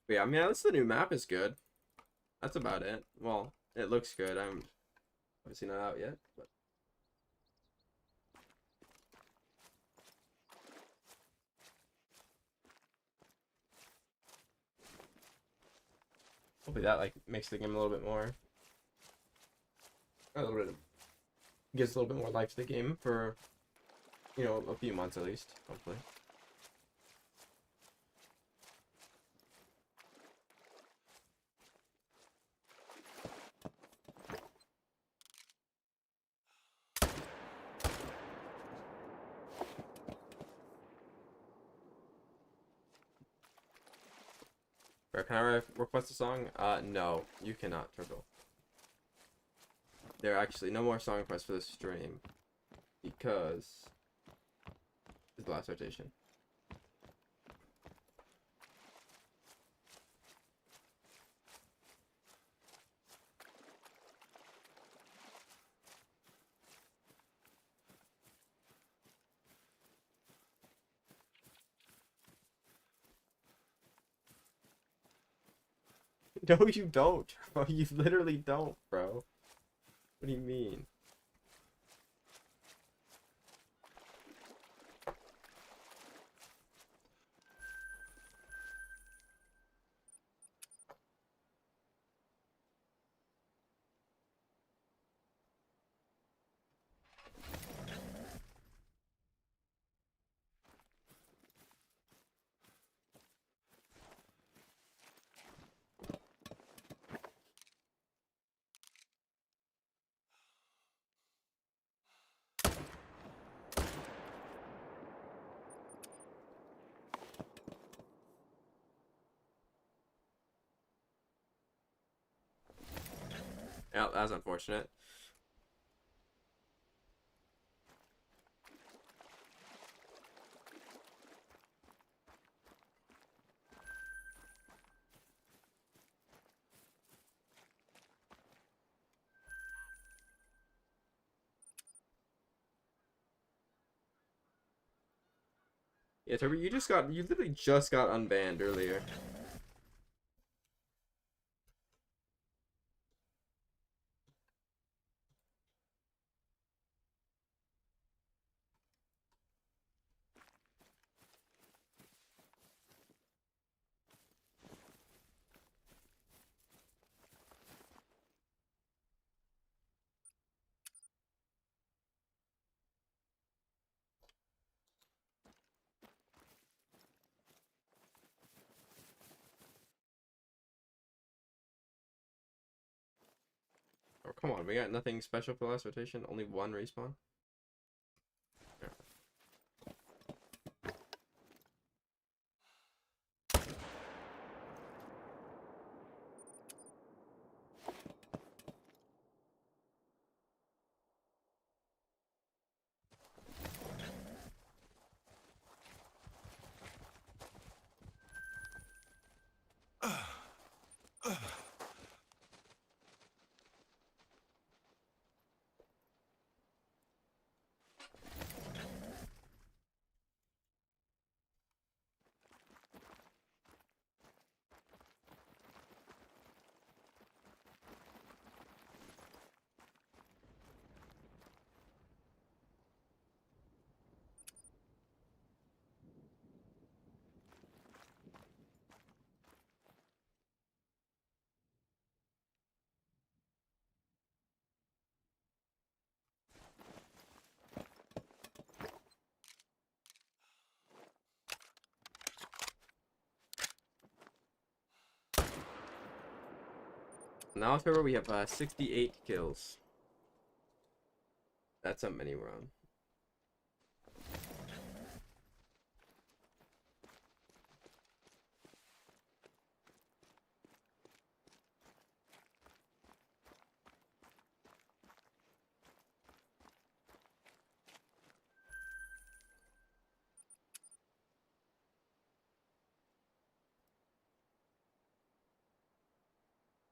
But yeah, I mean, at least the new map is good. That's about it. Well, it looks good. I'm obviously not out yet, but hopefully that like makes the game a little bit more, a little bit, gives a little bit more life to the game for, you know, a few months at least, hopefully. Bro, can I request a song? No, you cannot, Turtle. There are actually no more song requests for this stream because it's the last rotation. No, you don't, bro. You literally don't, bro. What do you mean? Yeah, that's unfortunate. Yeah, Toby, you literally just got unbanned earlier. Oh, come on, we got nothing special for the last rotation. Only one respawn. Yeah. Now, October, we have 68 kills. That's a mini run.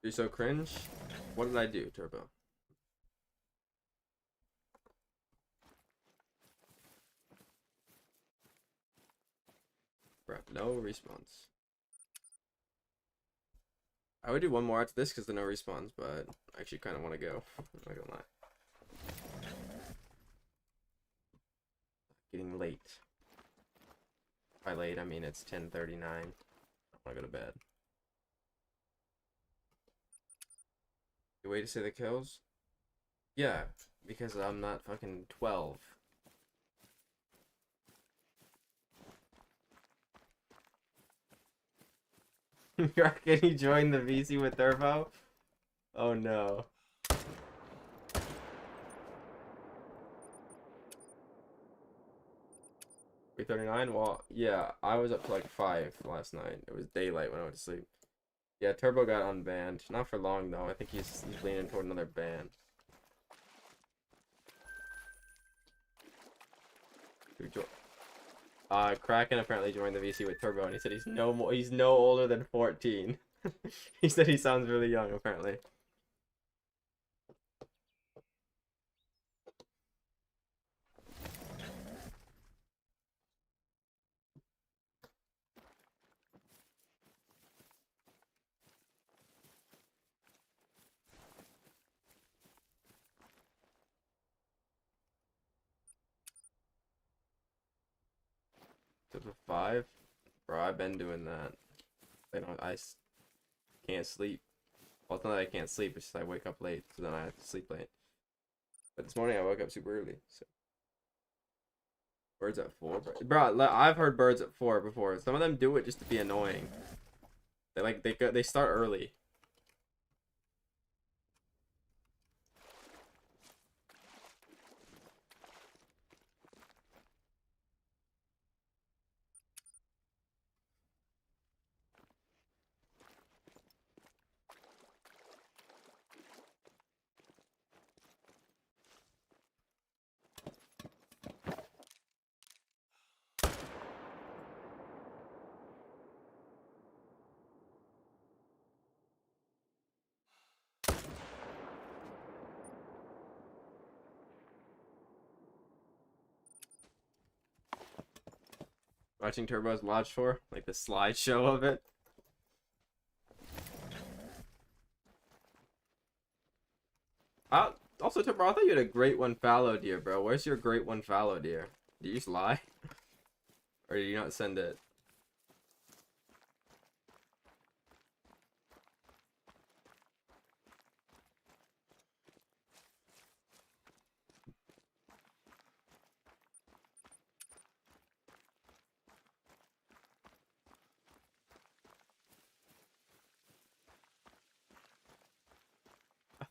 You're so cringe. What did I do, Turbo? Bruh, no response. I would do one more after this because the no respawns, but I actually kind of want to go. I'm not gonna lie. Getting late. By late, I mean it's 10:39. I want to go to bed. You wait to say the kills? Yeah, because I'm not fucking 12. Can you join the VC with Turbo? Oh no. 3:39? Well, yeah, I was up to like 5 last night. It was daylight when I went to sleep. Yeah, Turbo got unbanned. Not for long though. I think he's leaning toward another ban. Kraken apparently joined the VC with Turbo, and he said he's no older than 14. He said he sounds really young apparently. To the 5, bro. I've been doing that. I can't sleep. Well, it's not that I can't sleep. It's just I wake up late, so then I have to sleep late. But this morning I woke up super early. So birds at 4, bro. I've heard birds at 4 before. Some of them do it just to be annoying. They start early. Watching Turbo's Lodge Tour, like the slideshow of it. Also, Turbo, I thought you had a great one fallow deer, bro. Where's your great one fallow deer? Did you just lie? Or did you not send it?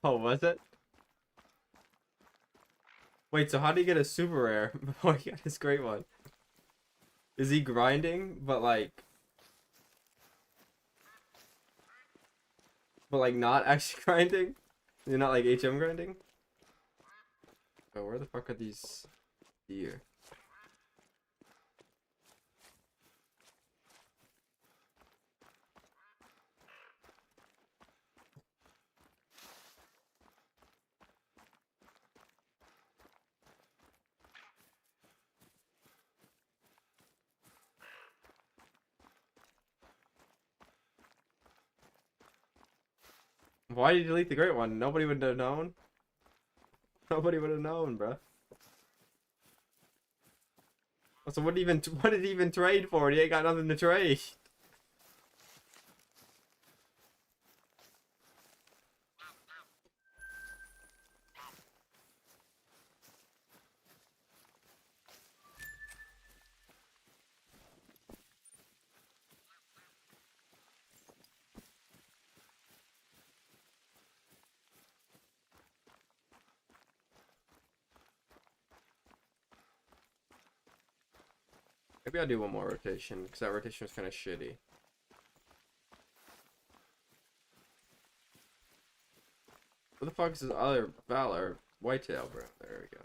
Oh, was it? Wait, so how do you get a super rare before he got his great one? Is he grinding, but like not actually grinding? You're not like HM grinding? Oh, where the fuck are these deer? Why did you delete the great one? Nobody would have known. Nobody would have known, bro. So what did he even trade for? He ain't got nothing to trade. Maybe I'll do one more rotation, because that rotation was kind of shitty. What the fuck is this other Valor? Whitetail, bro. There we go.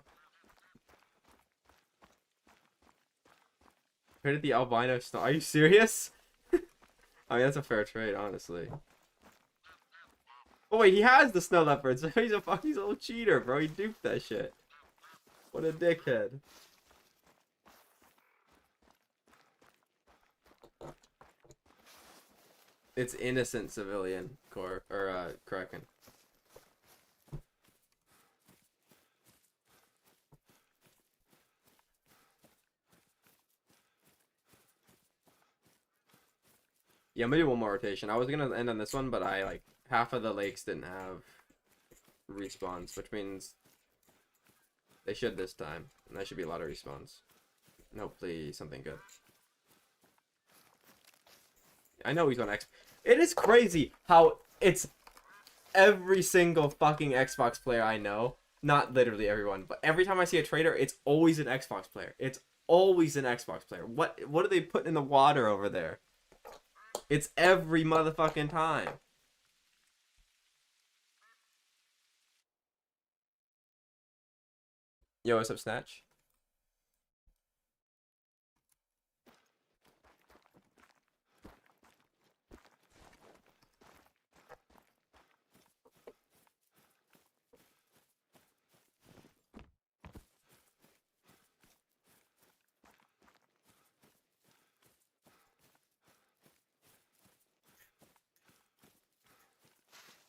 Traded the albino snow. Are you serious? I mean, that's a fair trade, honestly. Oh wait, he has the snow leopards. He's a little cheater, bro. He duped that shit. What a dickhead. It's innocent civilian core or Kraken. Yeah, I'm gonna do one more rotation. I was gonna end on this one, but I like half of the lakes didn't have respawns, which means they should this time. And that should be a lot of respawns. And hopefully something good. I know he's on X. It is crazy how it's every single fucking Xbox player I know. Not literally everyone, but every time I see a trader, it's always an Xbox player. It's always an Xbox player. What are they putting in the water over there? It's every motherfucking time. Yo, what's up, Snatch?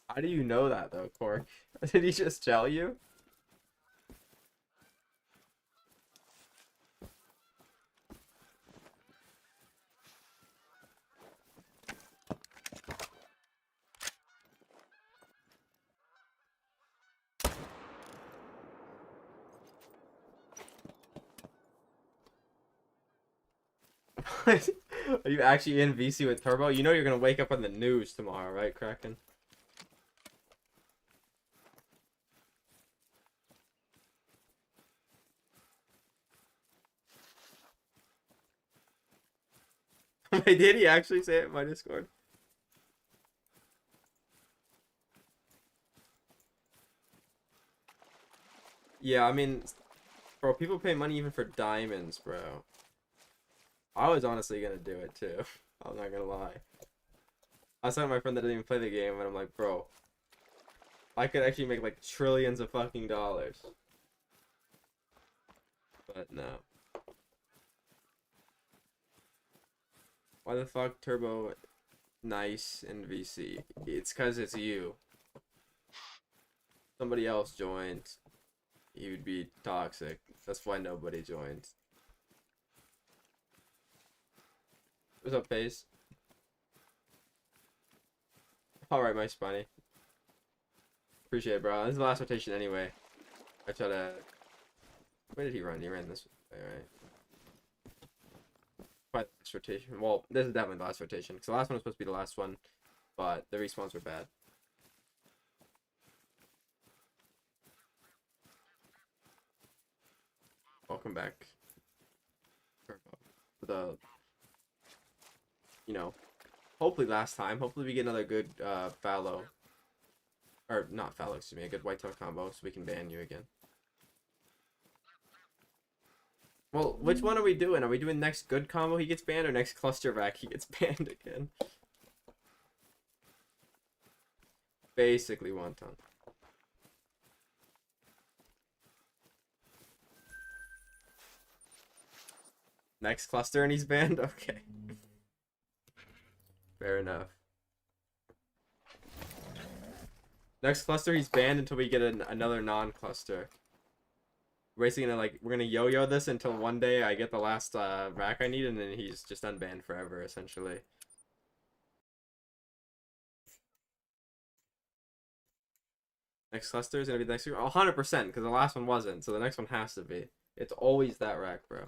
How do you know that though, Cork? Did he just tell you? Are you actually in VC with Turbo? You know you're gonna wake up on the news tomorrow, right, Kraken? Wait, did he actually say it in my Discord? Yeah, I mean, bro, people pay money even for diamonds, bro. I was honestly gonna do it too. I'm not gonna lie. I was talking to my friend that didn't even play the game, and I'm like, bro, I could actually make like trillions of fucking dollars. But no. Why the fuck Turbo nice in VC? It's cause it's you. Somebody else joined, he would be toxic. That's why nobody joined. What's up, Pace? Alright, my Spiny. Appreciate it, bro. This is the last rotation anyway. I try to... Where did he run? He ran this way, right? Probably the last rotation. Well, this is definitely the last rotation. Because the last one was supposed to be the last one. But the respawns were bad. welcome back. For the, you know, hopefully last time. Hopefully we get another good fallow. Or not fallow, excuse me, a good whitetail combo so we can ban you again. Well, which one are we doing? Are we doing next good combo he gets banned or next cluster rack he gets banned again? Basically wonton. Next cluster and he's banned? Okay. Fair enough. Next cluster he's banned until we get another non-cluster. We're basically gonna we're gonna yo-yo this until one day I get the last rack I need and then he's just unbanned forever essentially. Next cluster is gonna be the next 100% because the last one wasn't, so the next one has to be. It's always that rack, bro.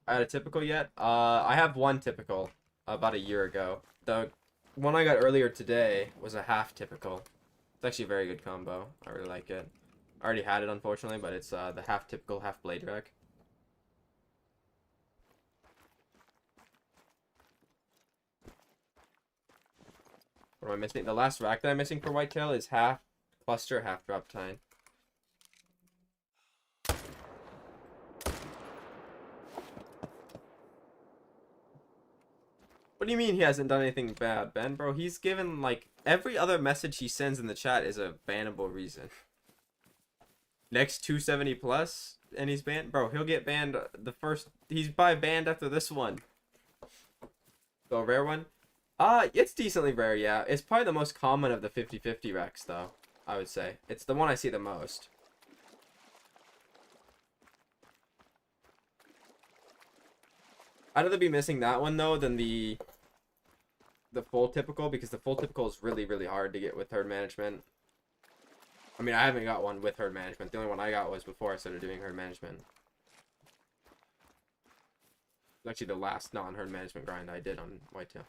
I had a typical yet? I have one typical about a year ago. The one I got earlier today was a half typical. It's actually a very good combo. I really like it. I already had it unfortunately, but it's the half typical, half blade rack. What am I missing? The last rack that I'm missing for whitetail is half cluster, half drop tine. What do you mean he hasn't done anything bad, Ben? Bro, he's given, like, every other message he sends in the chat is a bannable reason. Next 270 plus, and he's banned? Bro, he'll get banned the first... He's probably banned after this one. So, a rare one? It's decently rare, yeah. It's probably the most common of the 50-50 racks, though, I would say. It's the one I see the most. I'd rather be missing that one though than the full typical, because the full typical is really, really hard to get with herd management. I mean, I haven't got one with herd management. The only one I got was before I started doing herd management. It's actually the last non-herd management grind I did on whitetail.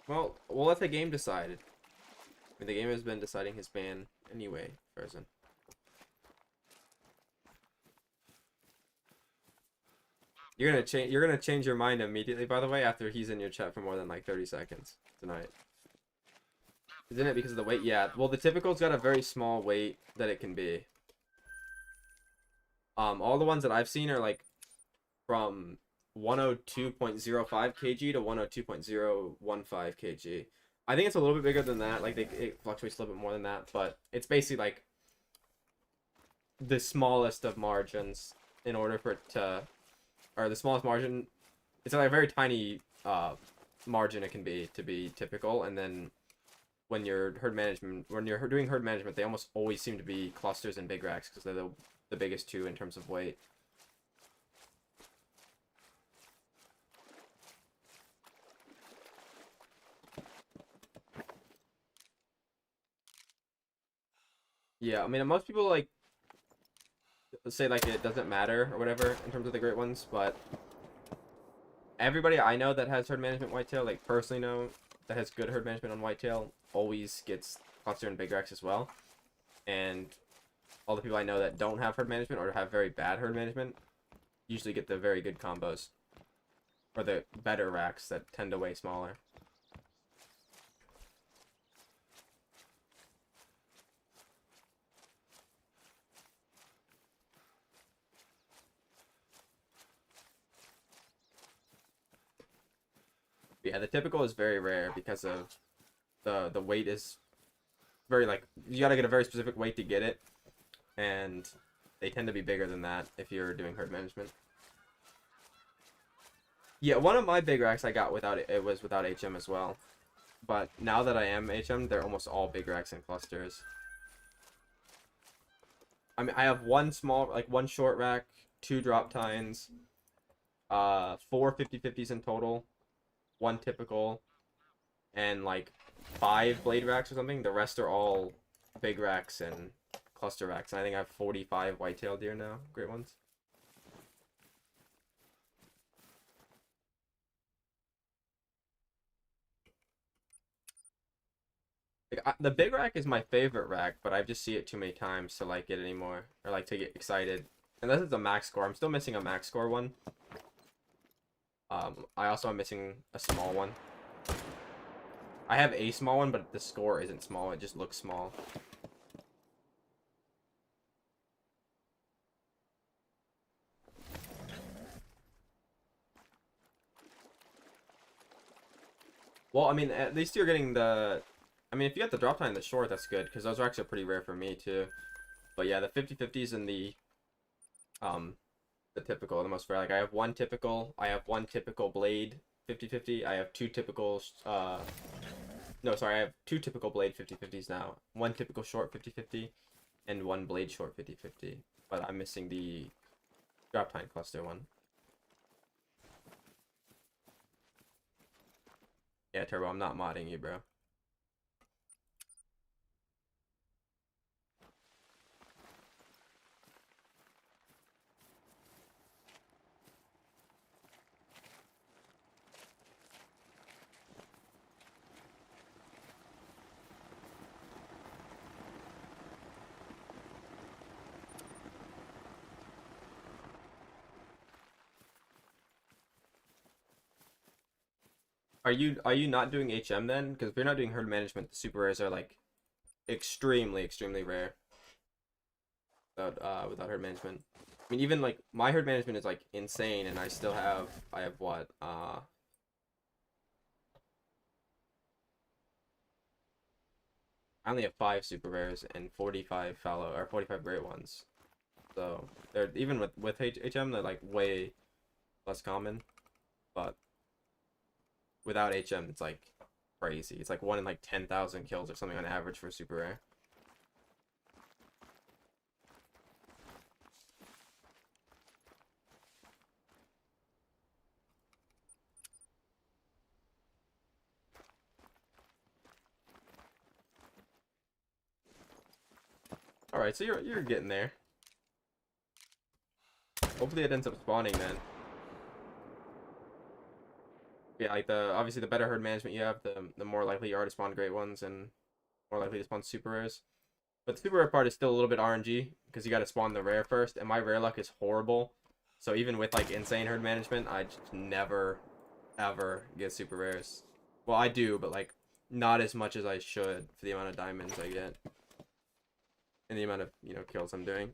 Well, we'll let the game decide. I mean, the game has been deciding his ban anyway, Frozen. You're gonna change your mind immediately, by the way, after he's in your chat for more than like 30 seconds tonight. Isn't it because of the weight? Yeah. Well, the typical's got a very small weight that it can be. All the ones that I've seen are like from 102.05 kg to 102.015 kg. I think it's a little bit bigger than that. Like it fluctuates a little bit more than that, but it's basically like the smallest of margins in order for it to, or the smallest margin. It's like a very tiny margin it can be to be typical, and then when you're doing herd management, they almost always seem to be clusters and big racks because they're the biggest two in terms of weight. Yeah, I mean, most people like say like it doesn't matter or whatever in terms of the great ones, but everybody I know that has herd management whitetail, like personally know that has good herd management on whitetail, always gets cluster and big racks as well. And all the people I know that don't have herd management or have very bad herd management usually get the very good combos or the better racks that tend to weigh smaller. Yeah, the typical is very rare because of the weight is very, like, you gotta get a very specific weight to get it, and they tend to be bigger than that if you're doing herd management. Yeah, one of my big racks I got without it was without HM as well, but now that I am HM, they're almost all big racks and clusters. I mean, I have one short rack, 2 drop tines, 4 50-50s in total, 1 typical, and like 5 blade racks or something. The rest are all big racks and cluster racks. And I think I have 45 whitetail deer now, great ones. The big rack is my favorite rack, but I just see it too many times to like it anymore or like to get excited. Unless it's a max score. I'm still missing a max score one. I also am missing a small one. I have a small one, but the score isn't small. It just looks small. Well, I mean, at least you're getting the... I mean, if you get the drop time in the short, that's good, because those racks are pretty rare for me, too. But yeah, the 50-50s and the typical, the most rare. Like, I have one typical blade 50-50. I have two typical, no, sorry, I have two typical blade 50-50s now. One typical short 50-50, and one blade short 50-50. But I'm missing the drop time cluster one. Yeah, Turbo, I'm not modding you, bro. Are you not doing HM then? Because if you're not doing herd management, the super rares are like extremely rare without herd management. I mean, even like my herd management is like insane, and I have what I only have 5 super rares and 45 fallow or 45 great ones. So they're even with HM they're like way less common, but without HM it's like crazy. It's like 1 in like 10,000 kills or something on average for super rare. All right, so you're getting there. Hopefully it ends up spawning then. Yeah, like obviously the better herd management you have, the more likely you are to spawn great ones and more likely to spawn super rares. But the super rare part is still a little bit RNG because you got to spawn the rare first, and my rare luck is horrible. So even with like insane herd management, I just never ever get super rares. Well, I do, but like not as much as I should for the amount of diamonds I get and the amount of, you know, kills I'm doing.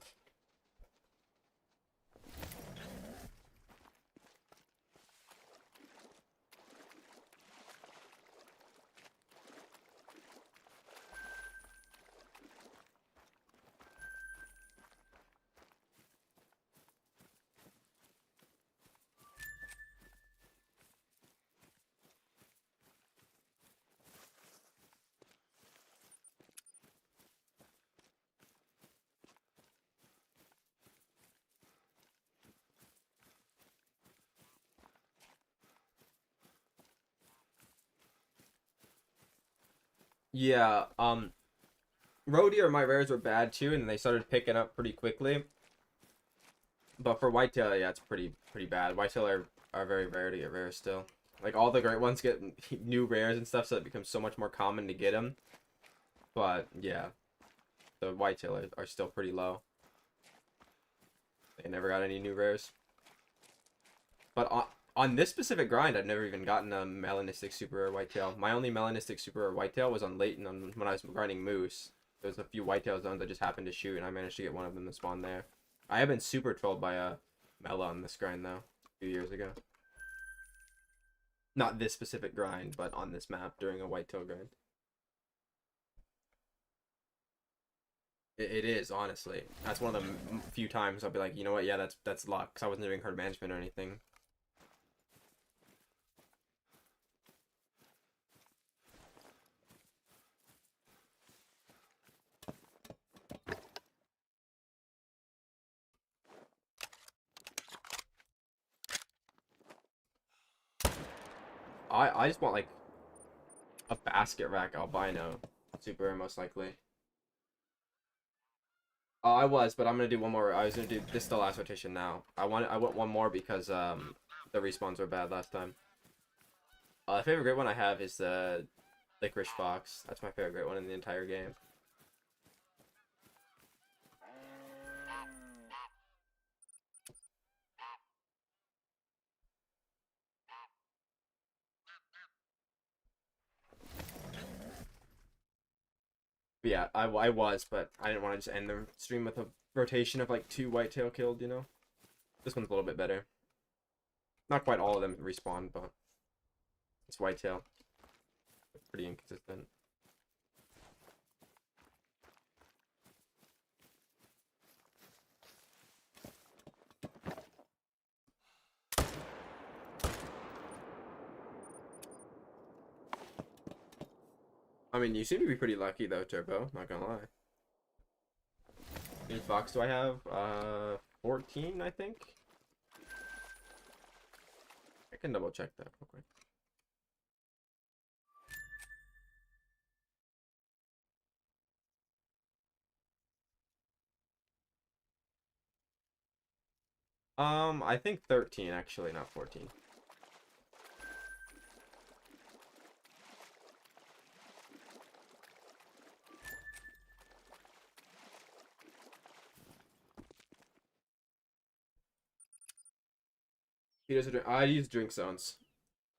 Yeah, roe deer, my rares were bad too, and they started picking up pretty quickly. But for whitetail, yeah, it's pretty bad. Whitetail are very rare to get rare still. Like all the great ones get new rares and stuff, so it becomes so much more common to get them. But yeah, the whitetail are still pretty low. They never got any new rares. But on this specific grind, I've never even gotten a melanistic super rare whitetail. My only melanistic super rare whitetail was on Leighton when I was grinding moose. There's a few whitetail zones I just happened to shoot, and I managed to get one of them to spawn there. I have been super trolled by a mela on this grind though, a few years ago. Not this specific grind, but on this map during a whitetail grind. It is, honestly. That's one of the few times I'll be like, you know what, yeah, that's luck, because I wasn't doing herd management or anything. I just want like a basket rack albino super rare most likely. I was, but I'm gonna do one more. I was gonna do this is the last rotation now. I want one more because the respawns were bad last time. The favorite great one I have is the Licorice Fox. That's my favorite great one in the entire game. But yeah, I was, but I didn't want to just end the stream with a rotation of like 2 whitetail killed, you know? This one's a little bit better. Not quite all of them respawn, but it's whitetail. It's pretty inconsistent. I mean, you seem to be pretty lucky though, Turbo. Not gonna lie. How many fox do I have? 14, I think. I can double check that real quick. I think 13 actually, not 14. Feeders are I use drink zones.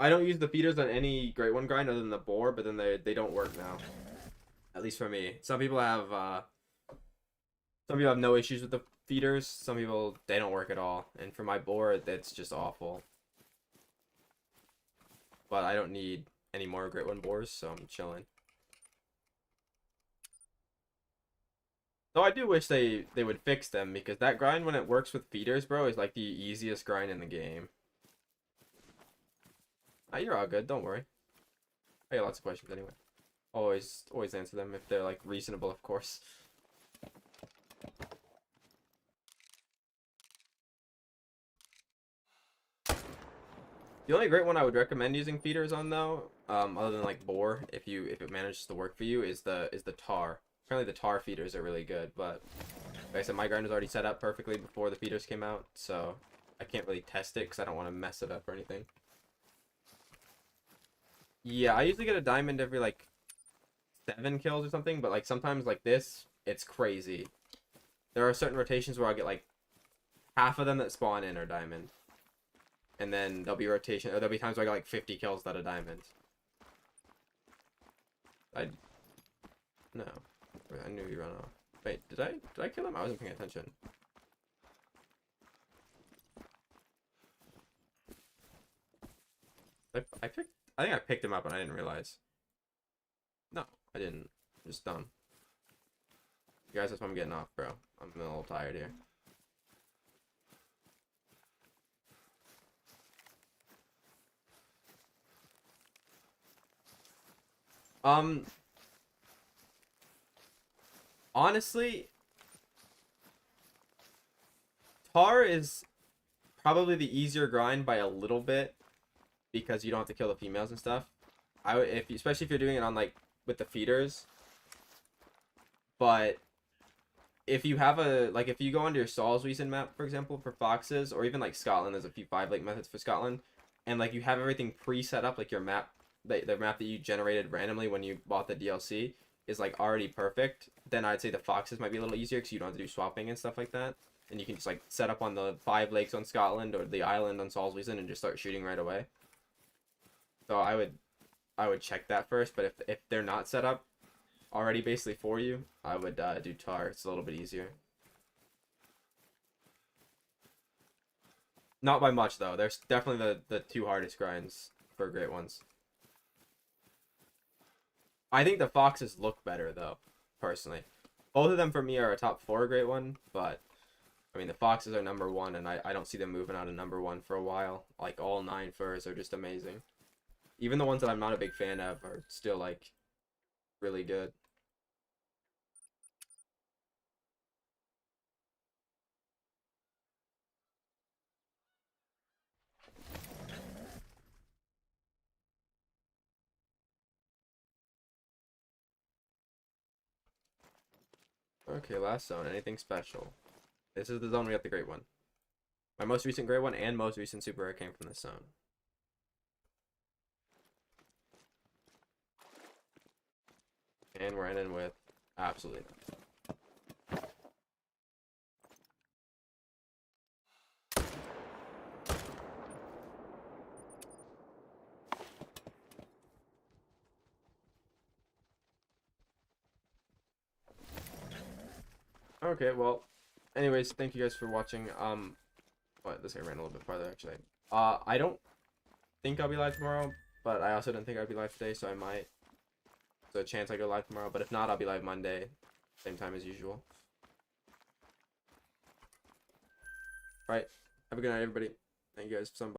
I don't use the feeders on any Great One grind other than the boar, but then they don't work now. At least for me. Some people have no issues with the feeders. Some people they don't work at all. And for my boar, it's just awful. But I don't need any more Great One boars, so I'm chilling. Though I do wish they would fix them, because that grind when it works with feeders, bro, is like the easiest grind in the game. Ah, you're all good, don't worry. I got lots of questions anyway. Always answer them if they're like reasonable, of course. The only great one I would recommend using feeders on though, other than like boar, if it manages to work for you, is the tar. Apparently the tar feeders are really good, but like I said, my grind was already set up perfectly before the feeders came out, so I can't really test it because I don't want to mess it up or anything. Yeah, I usually get a diamond every like 7 kills or something, but like sometimes like this, it's crazy. There are certain rotations where I'll get like half of them that spawn in are diamond. And then there'll be rotation, or there'll be times where I got like 50 kills that are diamond. No. I knew he ran off. Wait, did I kill him? I wasn't paying attention. I think I picked him up and I didn't realize. No, I didn't. I'm just dumb. You guys, that's why I'm getting off, bro. I'm a little tired here. Honestly, tar is probably the easier grind by a little bit because you don't have to kill the females and stuff. I would, especially if you're doing it on like with the feeders. But if you have if you go onto your Salsweisen map, for example, for foxes, or even like Scotland, there's a few 5-lake methods for Scotland, and like you have everything pre-set up, like your map, the map that you generated randomly when you bought the DLC is like already perfect, then I'd say the foxes might be a little easier because you don't have to do swapping and stuff like that, and you can just like set up on the 5 lakes on Scotland or the island on Salsweisen and just start shooting right away. So I would check that first, but if they're not set up already basically for you, I would do tar. It's a little bit easier. Not by much though. There's definitely the 2 hardest grinds for great ones. I think the foxes look better though, personally. Both of them for me are a top 4 great one, but I mean the foxes are number 1, and I don't see them moving out of number 1 for a while. Like all 9 furs are just amazing. Even the ones that I'm not a big fan of are still like really good. Okay, last zone. Anything special? This is the zone we got the great one. My most recent great one and most recent super rare came from this zone. And we're ending with absolutely nothing. Okay, well, anyways, thank you guys for watching. What, this guy ran a little bit farther, actually. I don't think I'll be live tomorrow, but I also didn't think I'd be live today, so I might. There's a chance I go live tomorrow, but if not, I'll be live Monday, same time as usual. Alright, have a good night, everybody. Thank you guys for some.